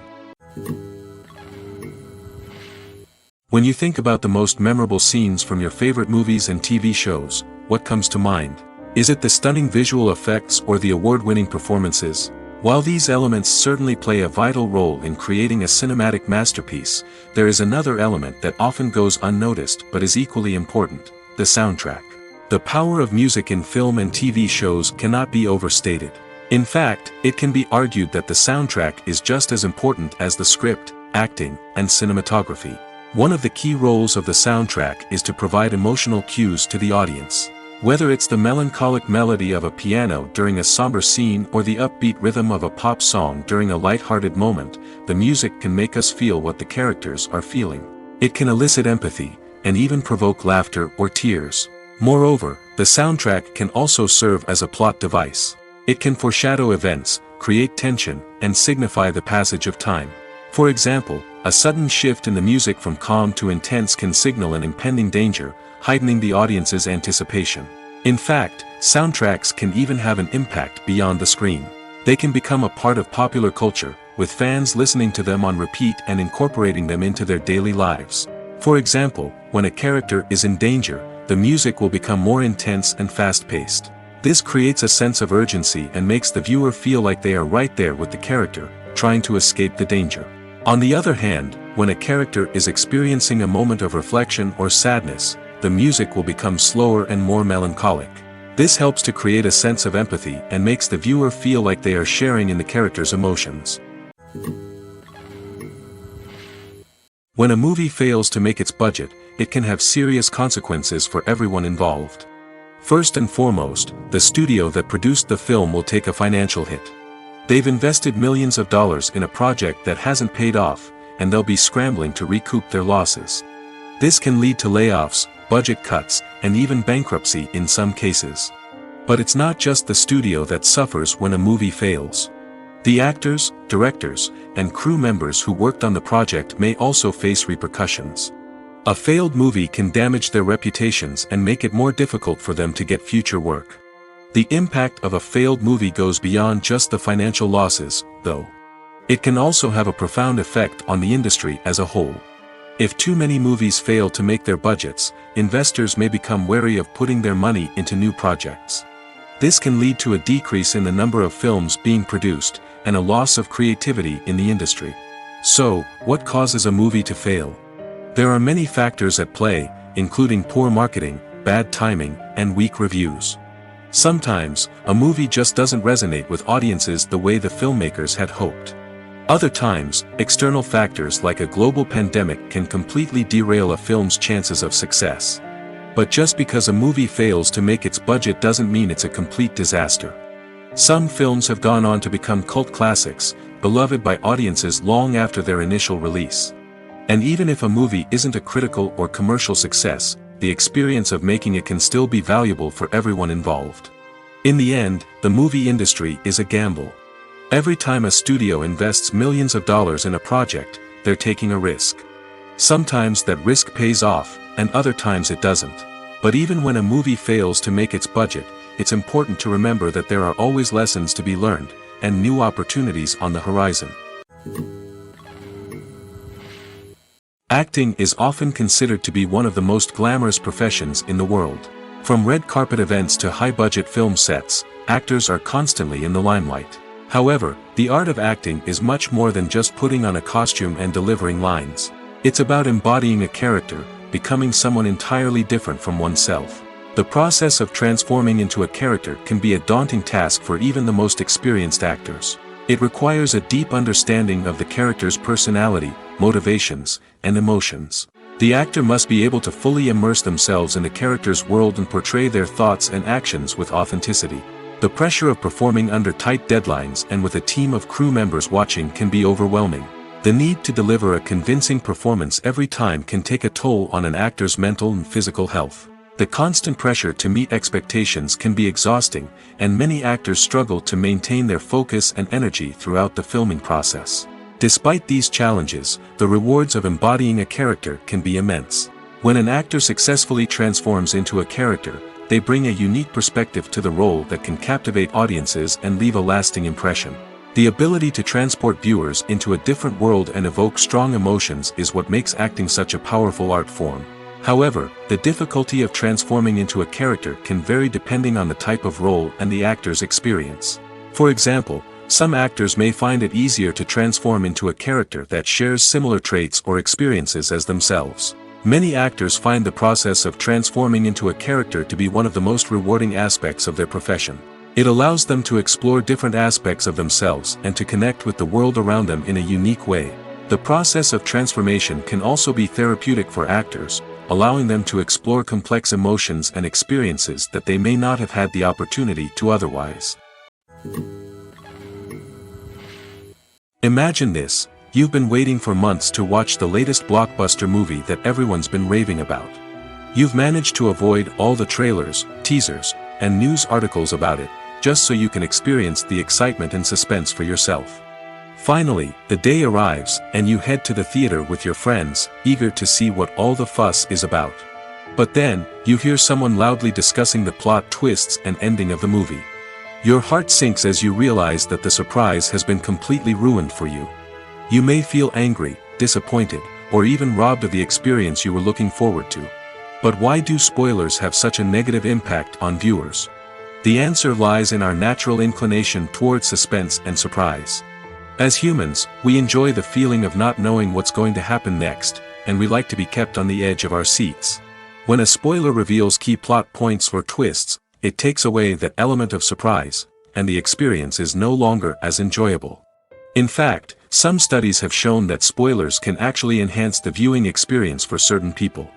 When you think about the most memorable scenes from your favorite movies and TV shows, what comes to mind? Is it the stunning visual effects or the award-winning performances? While these elements certainly play a vital role in creating a cinematic masterpiece, there is another element that often goes unnoticed but is equally important: the soundtrack. The power of music in film and TV shows cannot be overstated. In fact, it can be argued that the soundtrack is just as important as the script, acting, and cinematography. One of the key roles of the soundtrack is to provide emotional cues to the audience. Whether it's the melancholic melody of a piano during a somber scene or the upbeat rhythm of a pop song during a light-hearted moment, the music can make us feel what the characters are feeling. It can elicit empathy, and even provoke laughter or tears. Moreover, the soundtrack can also serve as a plot device. It can foreshadow events, create tension, and signify the passage of time. For example, a sudden shift in the music from calm to intense can signal an impending danger, heightening the audience's anticipation. In fact, soundtracks can even have an impact beyond the screen. They can become a part of popular culture, with fans listening to them on repeat and incorporating them into their daily lives. For example, when a character is in danger, the music will become more intense and fast-paced. This creates a sense of urgency and makes the viewer feel like they are right there with the character, trying to escape the danger. On the other hand, when a character is experiencing a moment of reflection or sadness, the music will become slower and more melancholic. This helps to create a sense of empathy and makes the viewer feel like they are sharing in the character's emotions. When a movie fails to make its budget, it can have serious consequences for everyone involved. First and foremost, the studio that produced the film will take a financial hit. They've invested millions of dollars in a project that hasn't paid off, and they'll be scrambling to recoup their losses. This can lead to layoffs, budget cuts, and even bankruptcy in some cases. But it's not just the studio that suffers when a movie fails. The actors, directors, and crew members who worked on the project may also face repercussions. A failed movie can damage their reputations and make it more difficult for them to get future work. The impact of a failed movie goes beyond just the financial losses, though. It can also have a profound effect on the industry as a whole. If too many movies fail to make their budgets, investors may become wary of putting their money into new projects. This can lead to a decrease in the number of films being produced, and a loss of creativity in the industry. So, what causes a movie to fail? There are many factors at play, including poor marketing, bad timing, and weak reviews. Sometimes, a movie just doesn't resonate with audiences the way the filmmakers had hoped. Other times, external factors like a global pandemic can completely derail a film's chances of success. But just because a movie fails to make its budget doesn't mean it's a complete disaster. Some films have gone on to become cult classics, beloved by audiences long after their initial release. And even if a movie isn't a critical or commercial success, the experience of making it can still be valuable for everyone involved. In the end, the movie industry is a gamble. Every time a studio invests millions of dollars in a project, they're taking a risk. Sometimes that risk pays off, and other times it doesn't. But even when a movie fails to make its budget, it's important to remember that there are always lessons to be learned, and new opportunities on the horizon. Acting is often considered to be one of the most glamorous professions in the world. From red carpet events to high-budget film sets, actors are constantly in the limelight. However, the art of acting is much more than just putting on a costume and delivering lines. It's about embodying a character, becoming someone entirely different from oneself. The process of transforming into a character can be a daunting task for even the most experienced actors. It requires a deep understanding of the character's personality, motivations, and emotions. The actor must be able to fully immerse themselves in the character's world and portray their thoughts and actions with authenticity. The pressure of performing under tight deadlines and with a team of crew members watching can be overwhelming. The need to deliver a convincing performance every time can take a toll on an actor's mental and physical health. The constant pressure to meet expectations can be exhausting, and many actors struggle to maintain their focus and energy throughout the filming process. Despite these challenges, the rewards of embodying a character can be immense. When an actor successfully transforms into a character, they bring a unique perspective to the role that can captivate audiences and leave a lasting impression. The ability to transport viewers into a different world and evoke strong emotions is what makes acting such a powerful art form. However, the difficulty of transforming into a character can vary depending on the type of role and the actor's experience. For example, some actors may find it easier to transform into a character that shares similar traits or experiences as themselves. Many actors find the process of transforming into a character to be one of the most rewarding aspects of their profession. It allows them to explore different aspects of themselves and to connect with the world around them in a unique way. The process of transformation can also be therapeutic for actors, allowing them to explore complex emotions and experiences that they may not have had the opportunity to otherwise. Imagine this: you've been waiting for months to watch the latest blockbuster movie that everyone's been raving about. You've managed to avoid all the trailers, teasers, and news articles about it, just so you can experience the excitement and suspense for yourself. Finally, the day arrives, and you head to the theater with your friends, eager to see what all the fuss is about. But then, you hear someone loudly discussing the plot twists and ending of the movie. Your heart sinks as you realize that the surprise has been completely ruined for you. You may feel angry, disappointed, or even robbed of the experience you were looking forward to. But why do spoilers have such a negative impact on viewers? The answer lies in our natural inclination toward suspense and surprise. As humans, we enjoy the feeling of not knowing what's going to happen next, and we like to be kept on the edge of our seats. When a spoiler reveals key plot points or twists, it takes away that element of surprise, and the experience is no longer as enjoyable. In fact, some studies have shown that spoilers can actually enhance the viewing experience for certain people.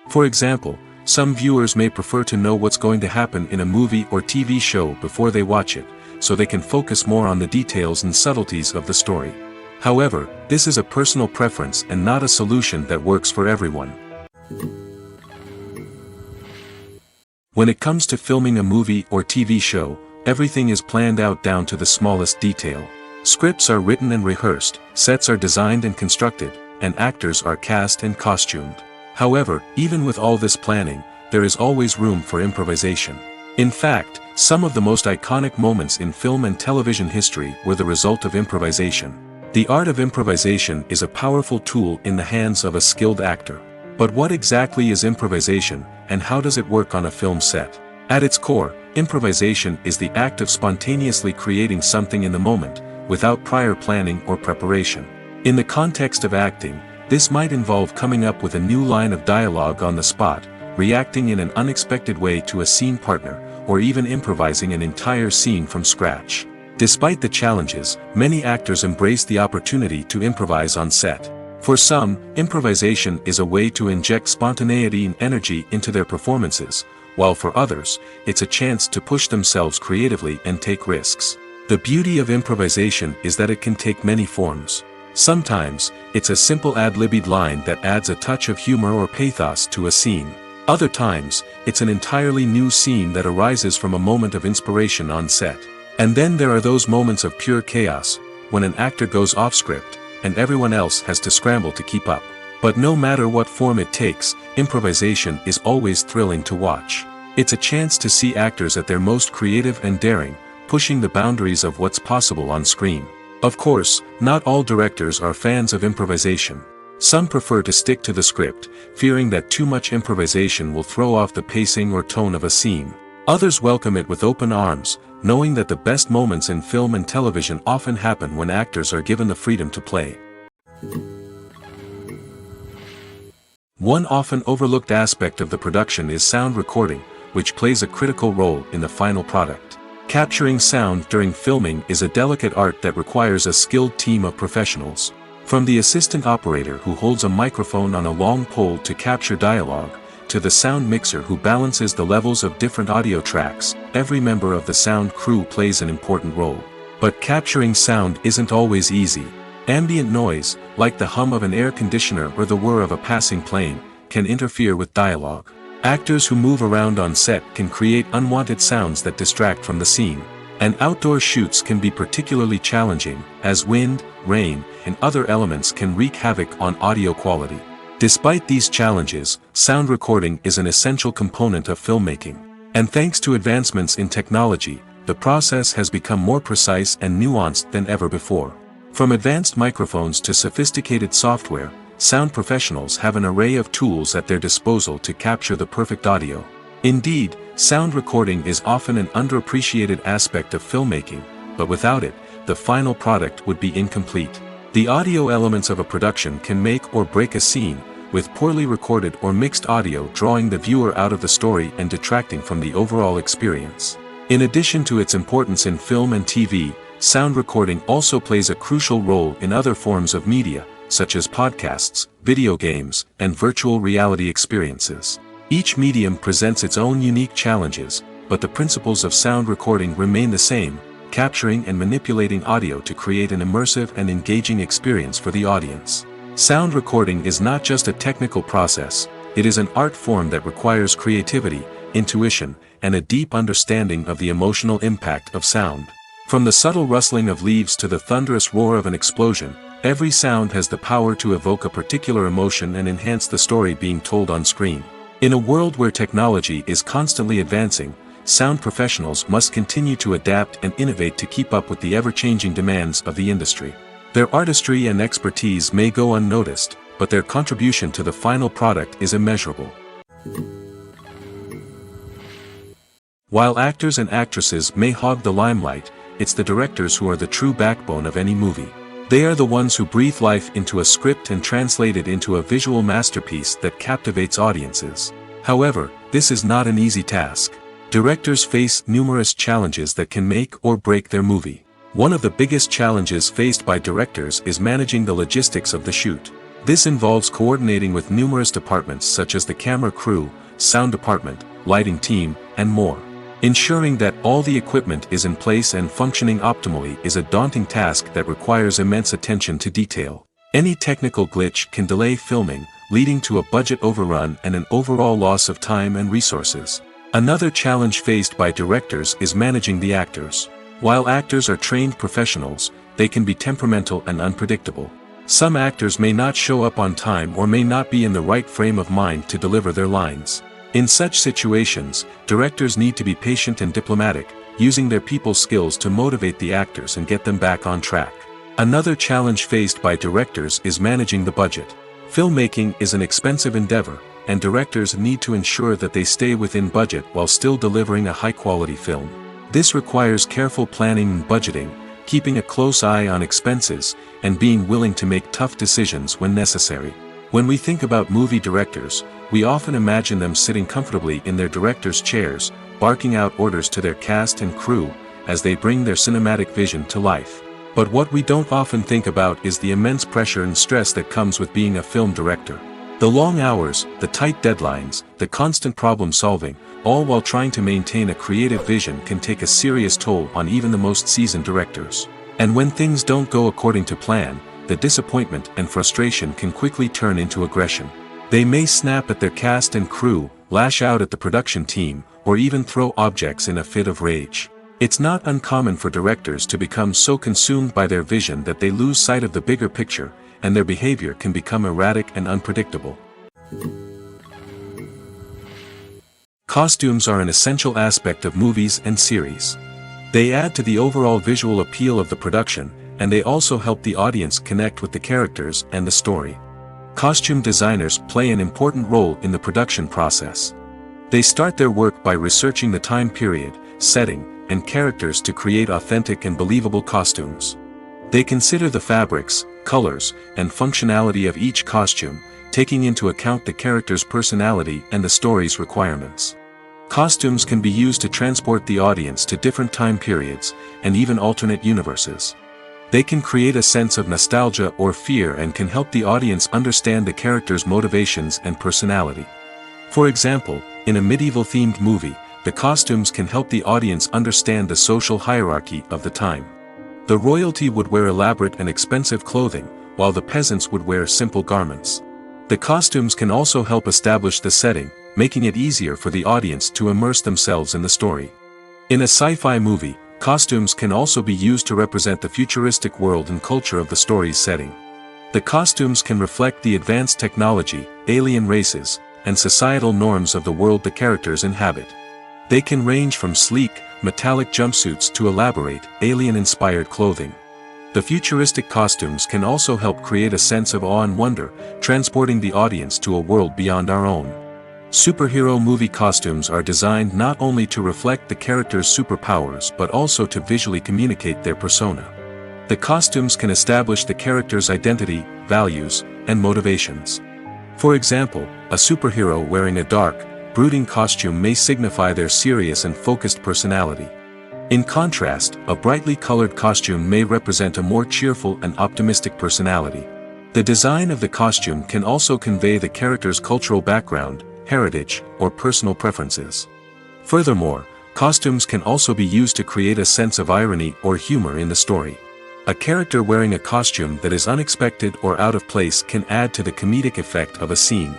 For example, some viewers may prefer to know what's going to happen in a movie or TV show before they watch it, so they can focus more on the details and subtleties of the story. However, this is a personal preference and not a solution that works for everyone. When it comes to filming a movie or TV show, everything is planned out down to the smallest detail. Scripts are written and rehearsed, sets are designed and constructed, and actors are cast and costumed. However, even with all this planning, there is always room for improvisation. In fact, some of the most iconic moments in film and television history were the result of improvisation. The art of improvisation is a powerful tool in the hands of a skilled actor. But what exactly is improvisation, and how does it work on a film set? At its core, improvisation is the act of spontaneously creating something in the moment, without prior planning or preparation. In the context of acting, this might involve coming up with a new line of dialogue on the spot, reacting in an unexpected way to a scene partner, or even improvising an entire scene from scratch. Despite the challenges, many actors embrace the opportunity to improvise on set. For some, improvisation is a way to inject spontaneity and energy into their performances, while for others, it's a chance to push themselves creatively and take risks. The beauty of improvisation is that it can take many forms. Sometimes, it's a simple ad-libbed line that adds a touch of humor or pathos to a scene. Other times, it's an entirely new scene that arises from a moment of inspiration on set. And then there are those moments of pure chaos, when an actor goes off script, and everyone else has to scramble to keep up. But no matter what form it takes, improvisation is always thrilling to watch. It's a chance to see actors at their most creative and daring, pushing the boundaries of what's possible on screen. Of course, not all directors are fans of improvisation. Some prefer to stick to the script, fearing that too much improvisation will throw off the pacing or tone of a scene. Others welcome it with open arms, knowing that the best moments in film and television often happen when actors are given the freedom to play. One often overlooked aspect of the production is sound recording, which plays a critical role in the final product. Capturing sound during filming is a delicate art that requires a skilled team of professionals. From the assistant operator who holds a microphone on a long pole to capture dialogue, to the sound mixer who balances the levels of different audio tracks, every member of the sound crew plays an important role. But capturing sound isn't always easy. Ambient noise, like the hum of an air conditioner or the whir of a passing plane, can interfere with dialogue. Actors who move around on set can create unwanted sounds that distract from the scene. And outdoor shoots can be particularly challenging, as wind, rain, and other elements can wreak havoc on audio quality. Despite these challenges, sound recording is an essential component of filmmaking. And thanks to advancements in technology, the process has become more precise and nuanced than ever before. From advanced microphones to sophisticated software, sound professionals have an array of tools at their disposal to capture the perfect audio. Indeed, sound recording is often an underappreciated aspect of filmmaking, but without it, the final product would be incomplete. The audio elements of a production can make or break a scene, with poorly recorded or mixed audio drawing the viewer out of the story and detracting from the overall experience. In addition to its importance in film and TV, sound recording also plays a crucial role in other forms of media, such as podcasts, video games, and virtual reality experiences. Each medium presents its own unique challenges, but the principles of sound recording remain the same, capturing and manipulating audio to create an immersive and engaging experience for the audience. Sound recording is not just a technical process, it is an art form that requires creativity, intuition, and a deep understanding of the emotional impact of sound. From the subtle rustling of leaves to the thunderous roar of an explosion, every sound has the power to evoke a particular emotion and enhance the story being told on screen. In a world where technology is constantly advancing, sound professionals must continue to adapt and innovate to keep up with the ever-changing demands of the industry. Their artistry and expertise may go unnoticed, but their contribution to the final product is immeasurable. While actors and actresses may hog the limelight, it's the directors who are the true backbone of any movie. They are the ones who breathe life into a script and translate it into a visual masterpiece that captivates audiences. However, this is not an easy task. Directors face numerous challenges that can make or break their movie. One of the biggest challenges faced by directors is managing the logistics of the shoot. This involves coordinating with numerous departments such as the camera crew, sound department, lighting team, and more. Ensuring that all the equipment is in place and functioning optimally is a daunting task that requires immense attention to detail. Any technical glitch can delay filming, leading to a budget overrun and an overall loss of time and resources. Another challenge faced by directors is managing the actors. While actors are trained professionals, they can be temperamental and unpredictable. Some actors may not show up on time or may not be in the right frame of mind to deliver their lines. In such situations, directors need to be patient and diplomatic, using their people skills to motivate the actors and get them back on track. Another challenge faced by directors is managing the budget. Filmmaking is an expensive endeavor, and directors need to ensure that they stay within budget while still delivering a high-quality film. This requires careful planning and budgeting, keeping a close eye on expenses, and being willing to make tough decisions when necessary. When we think about movie directors, we often imagine them sitting comfortably in their director's chairs, barking out orders to their cast and crew, as they bring their cinematic vision to life. But what we don't often think about is the immense pressure and stress that comes with being a film director. The long hours, the tight deadlines, the constant problem solving, all while trying to maintain a creative vision can take a serious toll on even the most seasoned directors. And when things don't go according to plan, the disappointment and frustration can quickly turn into aggression. They may snap at their cast and crew, lash out at the production team, or even throw objects in a fit of rage. It's not uncommon for directors to become so consumed by their vision that they lose sight of the bigger picture, and their behavior can become erratic and unpredictable. Costumes are an essential aspect of movies and series. They add to the overall visual appeal of the production, and they also help the audience connect with the characters and the story. Costume designers play an important role in the production process. They start their work by researching the time period, setting, and characters to create authentic and believable costumes. They consider the fabrics, colors, and functionality of each costume, taking into account the character's personality and the story's requirements. Costumes can be used to transport the audience to different time periods, and even alternate universes. They can create a sense of nostalgia or fear and can help the audience understand the character's motivations and personality. For example, in a medieval-themed movie, the costumes can help the audience understand the social hierarchy of the time. The royalty would wear elaborate and expensive clothing, while the peasants would wear simple garments. The costumes can also help establish the setting, making it easier for the audience to immerse themselves in the story. In a sci-fi movie, costumes can also be used to represent the futuristic world and culture of the story's setting. The costumes can reflect the advanced technology, alien races, and societal norms of the world the characters inhabit. They can range from sleek, metallic jumpsuits to elaborate, alien-inspired clothing. The futuristic costumes can also help create a sense of awe and wonder, transporting the audience to a world beyond our own. Superhero movie costumes are designed not only to reflect the character's superpowers but also to visually communicate their persona. The costumes can establish the character's identity, values, and motivations. For example, a superhero wearing a dark, brooding costume may signify their serious and focused personality. In contrast, a brightly colored costume may represent a more cheerful and optimistic personality. The design of the costume can also convey the character's cultural background, heritage, or personal preferences. Furthermore, costumes can also be used to create a sense of irony or humor in the story. A character wearing a costume that is unexpected or out of place can add to the comedic effect of a scene.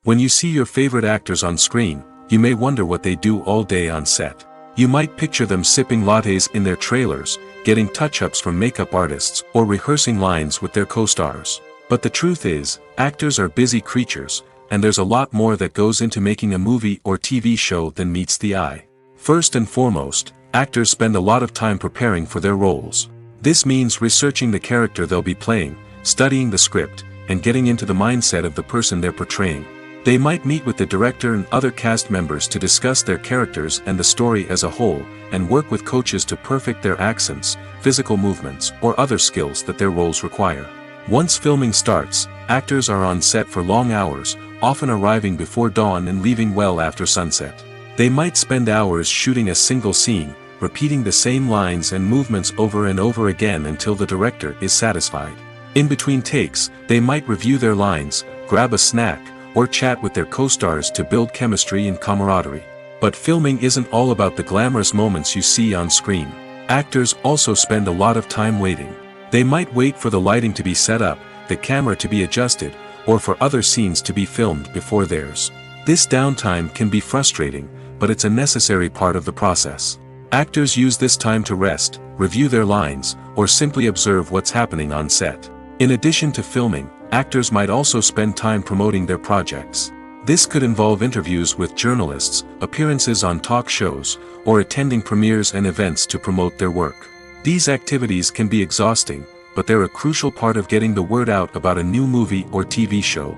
When you see your favorite actors on screen, you may wonder what they do all day on set. You might picture them sipping lattes in their trailers, getting touch-ups from makeup artists, or rehearsing lines with their co-stars. But the truth is, actors are busy creatures, and there's a lot more that goes into making a movie or TV show than meets the eye. First and foremost, actors spend a lot of time preparing for their roles. This means researching the character they'll be playing, studying the script, and getting into the mindset of the person they're portraying. They might meet with the director and other cast members to discuss their characters and the story as a whole, and work with coaches to perfect their accents, physical movements, or other skills that their roles require. Once filming starts, actors are on set for long hours, often arriving before dawn and leaving well after sunset. They might spend hours shooting a single scene, repeating the same lines and movements over and over again until the director is satisfied. In between takes, they might review their lines, grab a snack, or chat with their co-stars to build chemistry and camaraderie. But filming isn't all about the glamorous moments you see on screen. Actors also spend a lot of time waiting. They might wait for the lighting to be set up, the camera to be adjusted, or for other scenes to be filmed before theirs. This downtime can be frustrating, but it's a necessary part of the process. Actors use this time to rest, review their lines, or simply observe what's happening on set. In addition to filming, actors might also spend time promoting their projects. This could involve interviews with journalists, appearances on talk shows, or attending premieres and events to promote their work. These activities can be exhausting, but they're a crucial part of getting the word out about a new movie or TV show.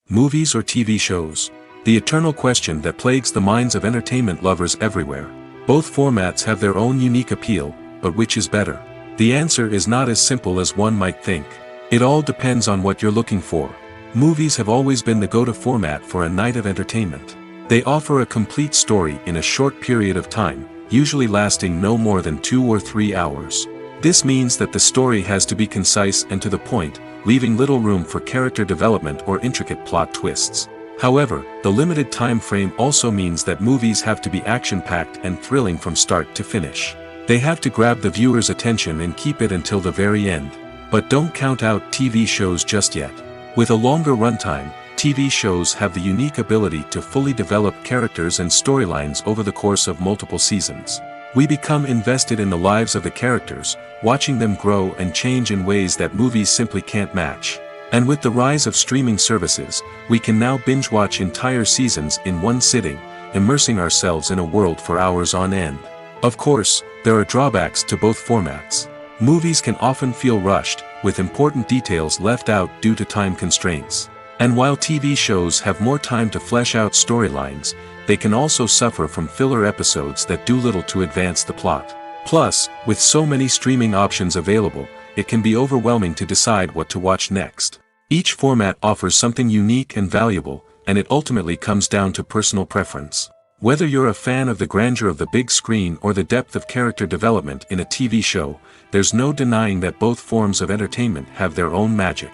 Movies or TV shows? The eternal question that plagues the minds of entertainment lovers everywhere. Both formats have their own unique appeal, but which is better? The answer is not as simple as one might think. It all depends on what you're looking for. Movies have always been the go-to format for a night of entertainment. They offer a complete story in a short period of time, usually lasting no more than 2 or 3 hours. This means that the story has to be concise and to the point, leaving little room for character development or intricate plot twists. However, the limited time frame also means that movies have to be action-packed and thrilling from start to finish. They have to grab the viewer's attention and keep it until the very end. But don't count out TV shows just yet. With a longer runtime, TV shows have the unique ability to fully develop characters and storylines over the course of multiple seasons. We become invested in the lives of the characters, watching them grow and change in ways that movies simply can't match. And with the rise of streaming services, we can now binge-watch entire seasons in one sitting, immersing ourselves in a world for hours on end. Of course, there are drawbacks to both formats. Movies can often feel rushed, with important details left out due to time constraints. And while TV shows have more time to flesh out storylines, they can also suffer from filler episodes that do little to advance the plot. Plus, with so many streaming options available, it can be overwhelming to decide what to watch next. Each format offers something unique and valuable, and it ultimately comes down to personal preference. Whether you're a fan of the grandeur of the big screen or the depth of character development in a TV show, there's no denying that both forms of entertainment have their own magic.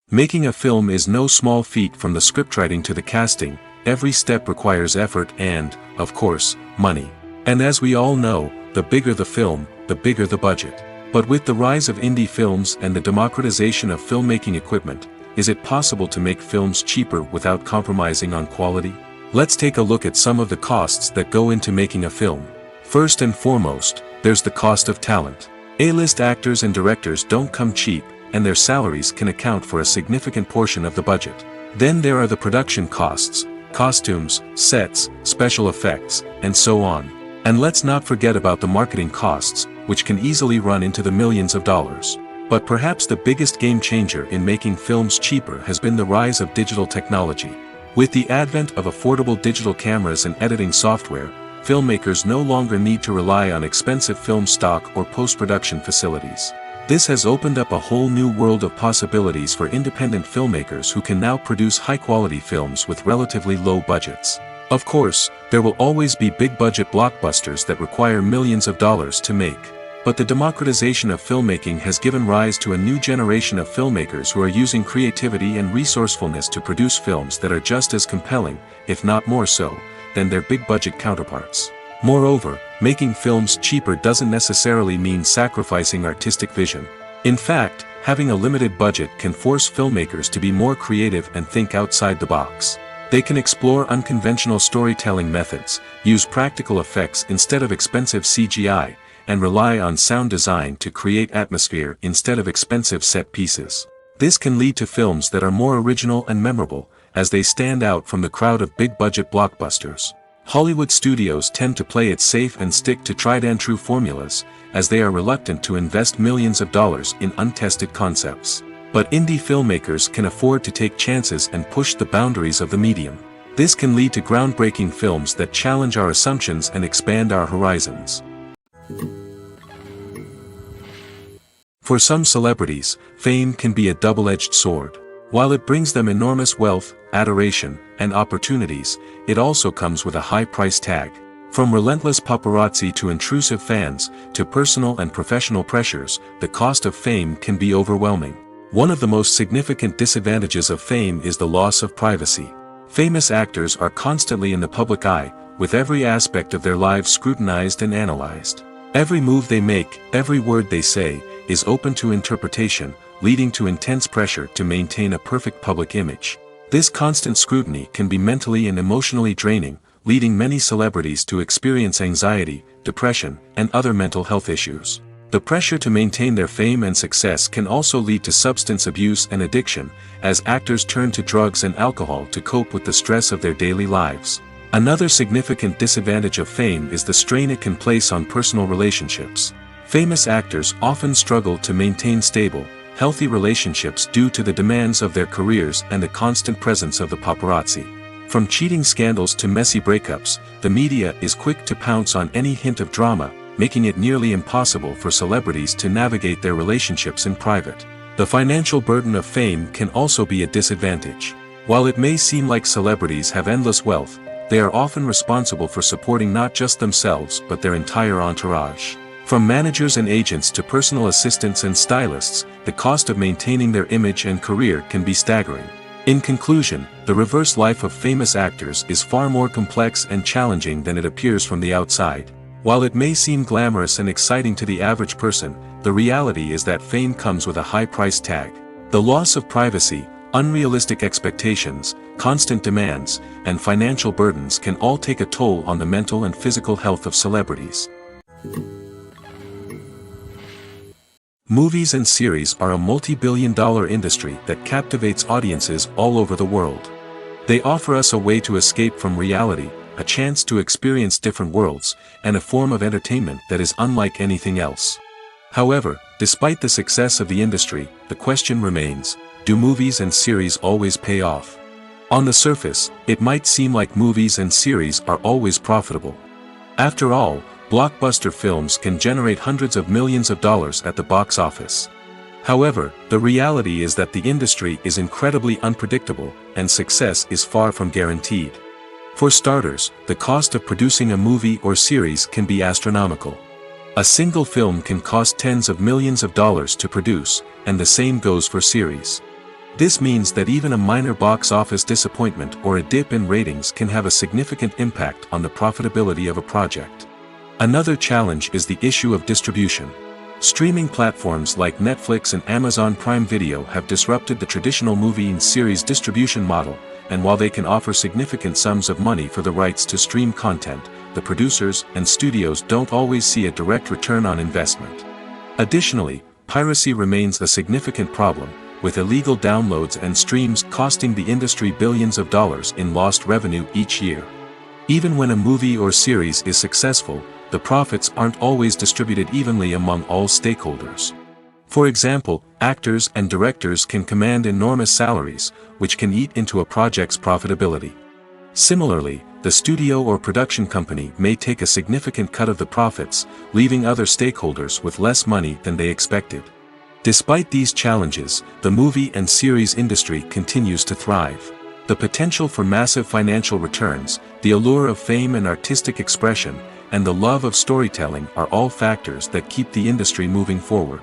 Making a film is no small feat. From the scriptwriting to the casting, every step requires effort and, of course, money. And as we all know, the bigger the film, the bigger the budget. But with the rise of indie films and the democratization of filmmaking equipment, is it possible to make films cheaper without compromising on quality? Let's take a look at some of the costs that go into making a film. First and foremost, there's the cost of talent. A-list actors and directors don't come cheap, and their salaries can account for a significant portion of the budget. Then there are the production costs, costumes, sets, special effects, and so on. And let's not forget about the marketing costs, which can easily run into the millions of dollars. But perhaps the biggest game changer in making films cheaper has been the rise of digital technology. With the advent of affordable digital cameras and editing software, filmmakers no longer need to rely on expensive film stock or post-production facilities. This has opened up a whole new world of possibilities for independent filmmakers who can now produce high-quality films with relatively low budgets. Of course, there will always be big-budget blockbusters that require millions of dollars to make. But the democratization of filmmaking has given rise to a new generation of filmmakers who are using creativity and resourcefulness to produce films that are just as compelling, if not more so, than their big-budget counterparts. Moreover, making films cheaper doesn't necessarily mean sacrificing artistic vision. In fact, having a limited budget can force filmmakers to be more creative and think outside the box. They can explore unconventional storytelling methods, use practical effects instead of expensive CGI, and rely on sound design to create atmosphere instead of expensive set pieces. This can lead to films that are more original and memorable, as they stand out from the crowd of big-budget blockbusters. Hollywood studios tend to play it safe and stick to tried-and-true formulas, as they are reluctant to invest millions of dollars in untested concepts. But indie filmmakers can afford to take chances and push the boundaries of the medium. This can lead to groundbreaking films that challenge our assumptions and expand our horizons. For some celebrities, fame can be a double-edged sword. While it brings them enormous wealth, adoration, and opportunities, it also comes with a high price tag. From relentless paparazzi to intrusive fans, to personal and professional pressures, the cost of fame can be overwhelming. One of the most significant disadvantages of fame is the loss of privacy. Famous actors are constantly in the public eye, with every aspect of their lives scrutinized and analyzed. Every move they make, every word they say, is open to interpretation, leading to intense pressure to maintain a perfect public image. This constant scrutiny can be mentally and emotionally draining, leading many celebrities to experience anxiety, depression, and other mental health issues. The pressure to maintain their fame and success can also lead to substance abuse and addiction, as actors turn to drugs and alcohol to cope with the stress of their daily lives. Another significant disadvantage of fame is the strain it can place on personal relationships. Famous actors often struggle to maintain stable, healthy relationships due to the demands of their careers and the constant presence of the paparazzi. From cheating scandals to messy breakups, the media is quick to pounce on any hint of drama, making it nearly impossible for celebrities to navigate their relationships in private. The financial burden of fame can also be a disadvantage. While it may seem like celebrities have endless wealth, they are often responsible for supporting not just themselves but their entire entourage. From managers and agents to personal assistants and stylists, the cost of maintaining their image and career can be staggering. In conclusion, the reverse life of famous actors is far more complex and challenging than it appears from the outside. While it may seem glamorous and exciting to the average person, the reality is that fame comes with a high price tag. The loss of privacy, unrealistic expectations, constant demands, and financial burdens can all take a toll on the mental and physical health of celebrities. Movies and series are a multi-billion-dollar industry that captivates audiences all over the world. They offer us a way to escape from reality, a chance to experience different worlds, and a form of entertainment that is unlike anything else. However, despite the success of the industry, the question remains, do movies and series always pay off? On the surface, it might seem like movies and series are always profitable. After all, blockbuster films can generate hundreds of millions of dollars at the box office. However, the reality is that the industry is incredibly unpredictable, and success is far from guaranteed. For starters, the cost of producing a movie or series can be astronomical. A single film can cost tens of millions of dollars to produce, and the same goes for series. This means that even a minor box office disappointment or a dip in ratings can have a significant impact on the profitability of a project. Another challenge is the issue of distribution. Streaming platforms like Netflix and Amazon Prime Video have disrupted the traditional movie and series distribution model, and while they can offer significant sums of money for the rights to stream content, the producers and studios don't always see a direct return on investment. Additionally, piracy remains a significant problem, with illegal downloads and streams costing the industry billions of dollars in lost revenue each year. Even when a movie or series is successful, the profits aren't always distributed evenly among all stakeholders. For example, actors and directors can command enormous salaries, which can eat into a project's profitability. Similarly, the studio or production company may take a significant cut of the profits, leaving other stakeholders with less money than they expected. Despite these challenges, the movie and series industry continues to thrive. The potential for massive financial returns, the allure of fame and artistic expression, and the love of storytelling are all factors that keep the industry moving forward.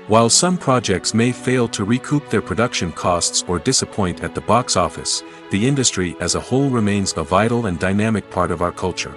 While some projects may fail to recoup their production costs or disappoint at the box office, the industry as a whole remains a vital and dynamic part of our culture.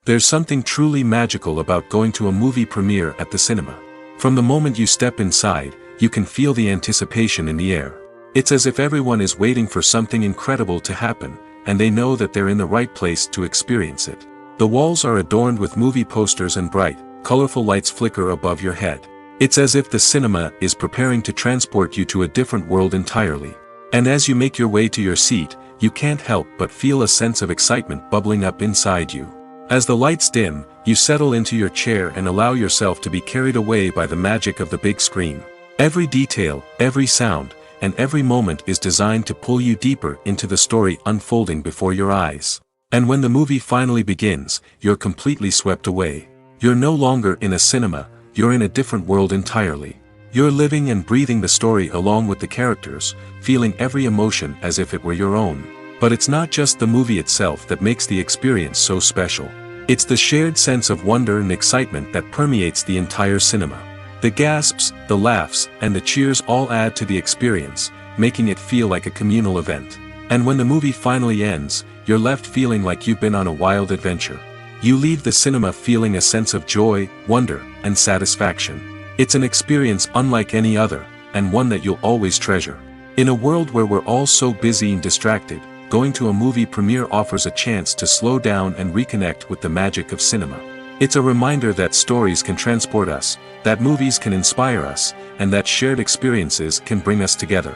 There's something truly magical about going to a movie premiere at the cinema. From the moment you step inside, you can feel the anticipation in the air. It's as if everyone is waiting for something incredible to happen, and they know that they're in the right place to experience it. The walls are adorned with movie posters and bright, colorful lights flicker above your head. It's as if the cinema is preparing to transport you to a different world entirely. And as you make your way to your seat, you can't help but feel a sense of excitement bubbling up inside you. As the lights dim, you settle into your chair and allow yourself to be carried away by the magic of the big screen. Every detail, every sound, and every moment is designed to pull you deeper into the story unfolding before your eyes. And when the movie finally begins, you're completely swept away. You're no longer in a cinema, you're in a different world entirely. You're living and breathing the story along with the characters, feeling every emotion as if it were your own. But it's not just the movie itself that makes the experience so special. It's the shared sense of wonder and excitement that permeates the entire cinema. The gasps, the laughs, and the cheers all add to the experience, making it feel like a communal event. And when the movie finally ends, you're left feeling like you've been on a wild adventure. You leave the cinema feeling a sense of joy, wonder, and satisfaction. It's an experience unlike any other, and one that you'll always treasure. In a world where we're all so busy and distracted, going to a movie premiere offers a chance to slow down and reconnect with the magic of cinema. It's a reminder that stories can transport us, that movies can inspire us, and that shared experiences can bring us together.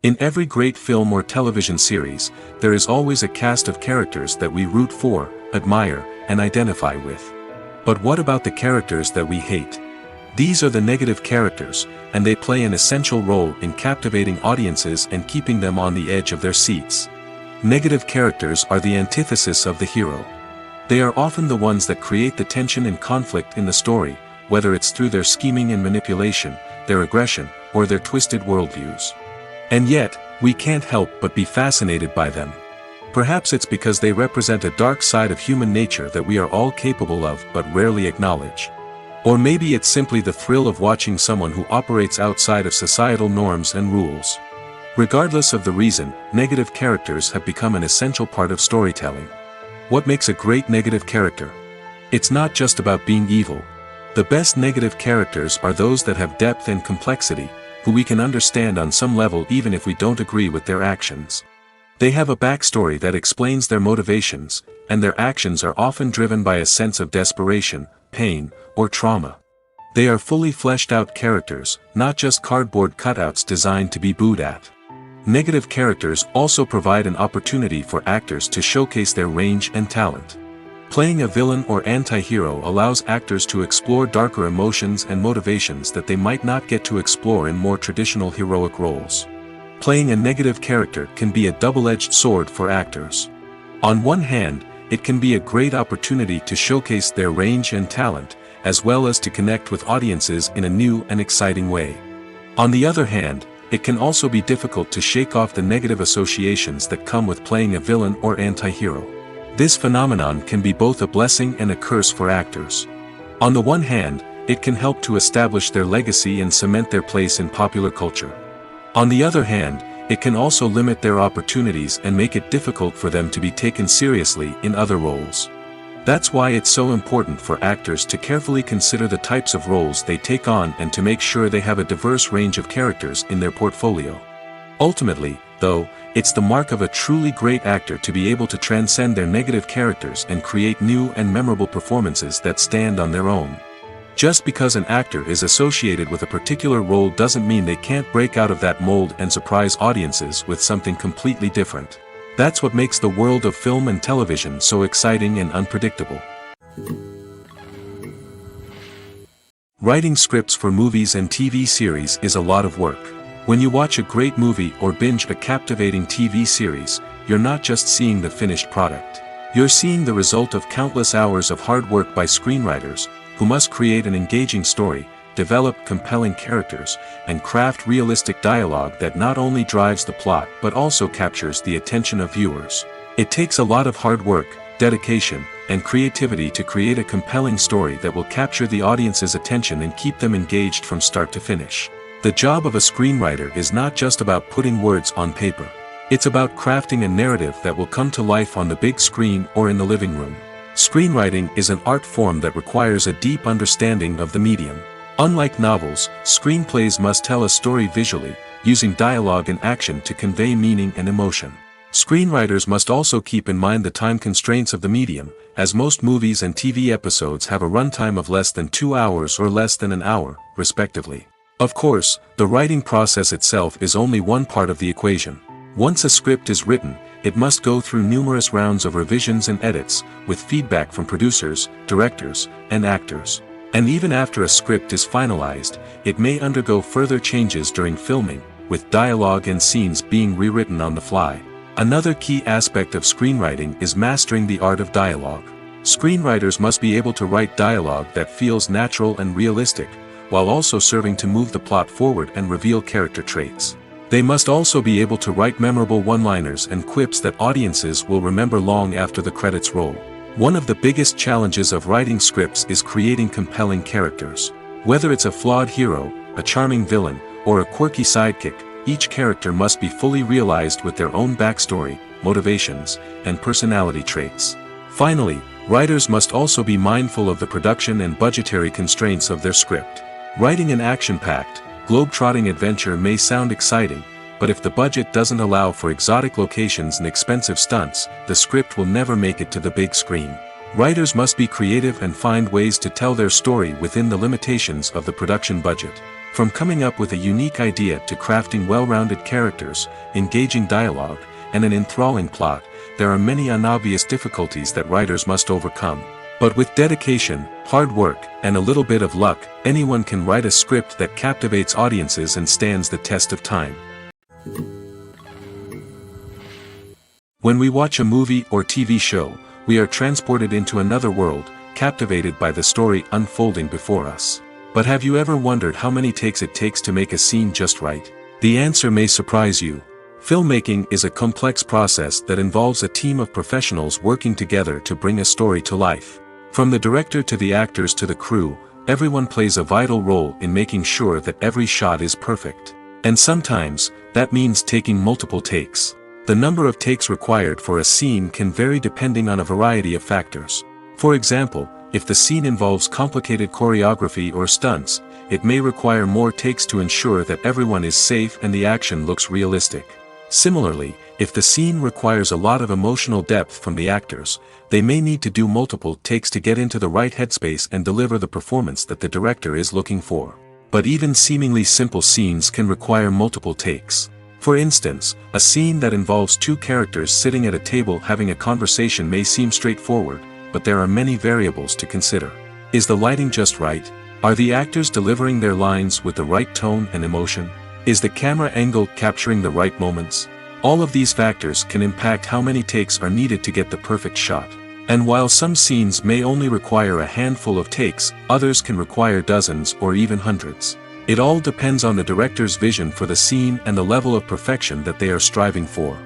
In every great film or television series, there is always a cast of characters that we root for, admire, and identify with. But what about the characters that we hate? These are the negative characters, and they play an essential role in captivating audiences and keeping them on the edge of their seats. Negative characters are the antithesis of the hero. They are often the ones that create the tension and conflict in the story, whether it's through their scheming and manipulation, their aggression, or their twisted worldviews. And yet, we can't help but be fascinated by them. Perhaps it's because they represent a dark side of human nature that we are all capable of but rarely acknowledge. Or maybe it's simply the thrill of watching someone who operates outside of societal norms and rules. Regardless of the reason, negative characters have become an essential part of storytelling. What makes a great negative character? It's not just about being evil. The best negative characters are those that have depth and complexity, who we can understand on some level even if we don't agree with their actions. They have a backstory that explains their motivations, and their actions are often driven by a sense of desperation, pain, or trauma. They are fully fleshed out characters, not just cardboard cutouts designed to be booed at. Negative characters also provide an opportunity for actors to showcase their range and talent. Playing a villain or anti-hero allows actors to explore darker emotions and motivations that they might not get to explore in more traditional heroic roles. Playing a negative character can be a double-edged sword for actors. On one hand, it can be a great opportunity to showcase their range and talent, as well as to connect with audiences in a new and exciting way. On the other hand, it can also be difficult to shake off the negative associations that come with playing a villain or anti-hero. This phenomenon can be both a blessing and a curse for actors. On the one hand, it can help to establish their legacy and cement their place in popular culture. On the other hand, it can also limit their opportunities and make it difficult for them to be taken seriously in other roles. That's why it's so important for actors to carefully consider the types of roles they take on and to make sure they have a diverse range of characters in their portfolio. Ultimately, though, it's the mark of a truly great actor to be able to transcend their negative characters and create new and memorable performances that stand on their own. Just because an actor is associated with a particular role doesn't mean they can't break out of that mold and surprise audiences with something completely different. That's what makes the world of film and television so exciting and unpredictable. Writing scripts for movies and TV series is a lot of work. When you watch a great movie or binge a captivating TV series, you're not just seeing the finished product. You're seeing the result of countless hours of hard work by screenwriters, who must create an engaging story, develop compelling characters, and craft realistic dialogue that not only drives the plot but also captures the attention of viewers. It takes a lot of hard work, dedication, and creativity to create a compelling story that will capture the audience's attention and keep them engaged from start to finish. The job of a screenwriter is not just about putting words on paper. It's about crafting a narrative that will come to life on the big screen or in the living room. Screenwriting is an art form that requires a deep understanding of the medium. Unlike novels, screenplays must tell a story visually, using dialogue and action to convey meaning and emotion. Screenwriters must also keep in mind the time constraints of the medium, as most movies and TV episodes have a runtime of less than 2 hours or less than an hour, respectively. Of course, the writing process itself is only one part of the equation. Once a script is written, it must go through numerous rounds of revisions and edits, with feedback from producers, directors, and actors. And even after a script is finalized, it may undergo further changes during filming, with dialogue and scenes being rewritten on the fly. Another key aspect of screenwriting is mastering the art of dialogue. Screenwriters must be able to write dialogue that feels natural and realistic, while also serving to move the plot forward and reveal character traits. They must also be able to write memorable one-liners and quips that audiences will remember long after the credits roll. One of the biggest challenges of writing scripts is creating compelling characters. Whether it's a flawed hero, a charming villain, or a quirky sidekick, each character must be fully realized with their own backstory, motivations, and personality traits. Finally, writers must also be mindful of the production and budgetary constraints of their script. Writing an action-packed, globe-trotting adventure may sound exciting, but if the budget doesn't allow for exotic locations and expensive stunts, the script will never make it to the big screen. Writers must be creative and find ways to tell their story within the limitations of the production budget. From coming up with a unique idea to crafting well-rounded characters, engaging dialogue, and an enthralling plot, there are many unobvious difficulties that writers must overcome. But with dedication, hard work, and a little bit of luck, anyone can write a script that captivates audiences and stands the test of time. When we watch a movie or TV show, we are transported into another world, captivated by the story unfolding before us. But have you ever wondered how many takes it takes to make a scene just right? The answer may surprise you. Filmmaking is a complex process that involves a team of professionals working together to bring a story to life. From the director to the actors to the crew, everyone plays a vital role in making sure that every shot is perfect. And sometimes, that means taking multiple takes. The number of takes required for a scene can vary depending on a variety of factors. For example, if the scene involves complicated choreography or stunts, it may require more takes to ensure that everyone is safe and the action looks realistic. Similarly, if the scene requires a lot of emotional depth from the actors, they may need to do multiple takes to get into the right headspace and deliver the performance that the director is looking for. But even seemingly simple scenes can require multiple takes. For instance, a scene that involves two characters sitting at a table having a conversation may seem straightforward, but there are many variables to consider. Is the lighting just right? Are the actors delivering their lines with the right tone and emotion? Is the camera angle capturing the right moments? All of these factors can impact how many takes are needed to get the perfect shot. And while some scenes may only require a handful of takes, others can require dozens or even hundreds. It all depends on the director's vision for the scene and the level of perfection that they are striving for.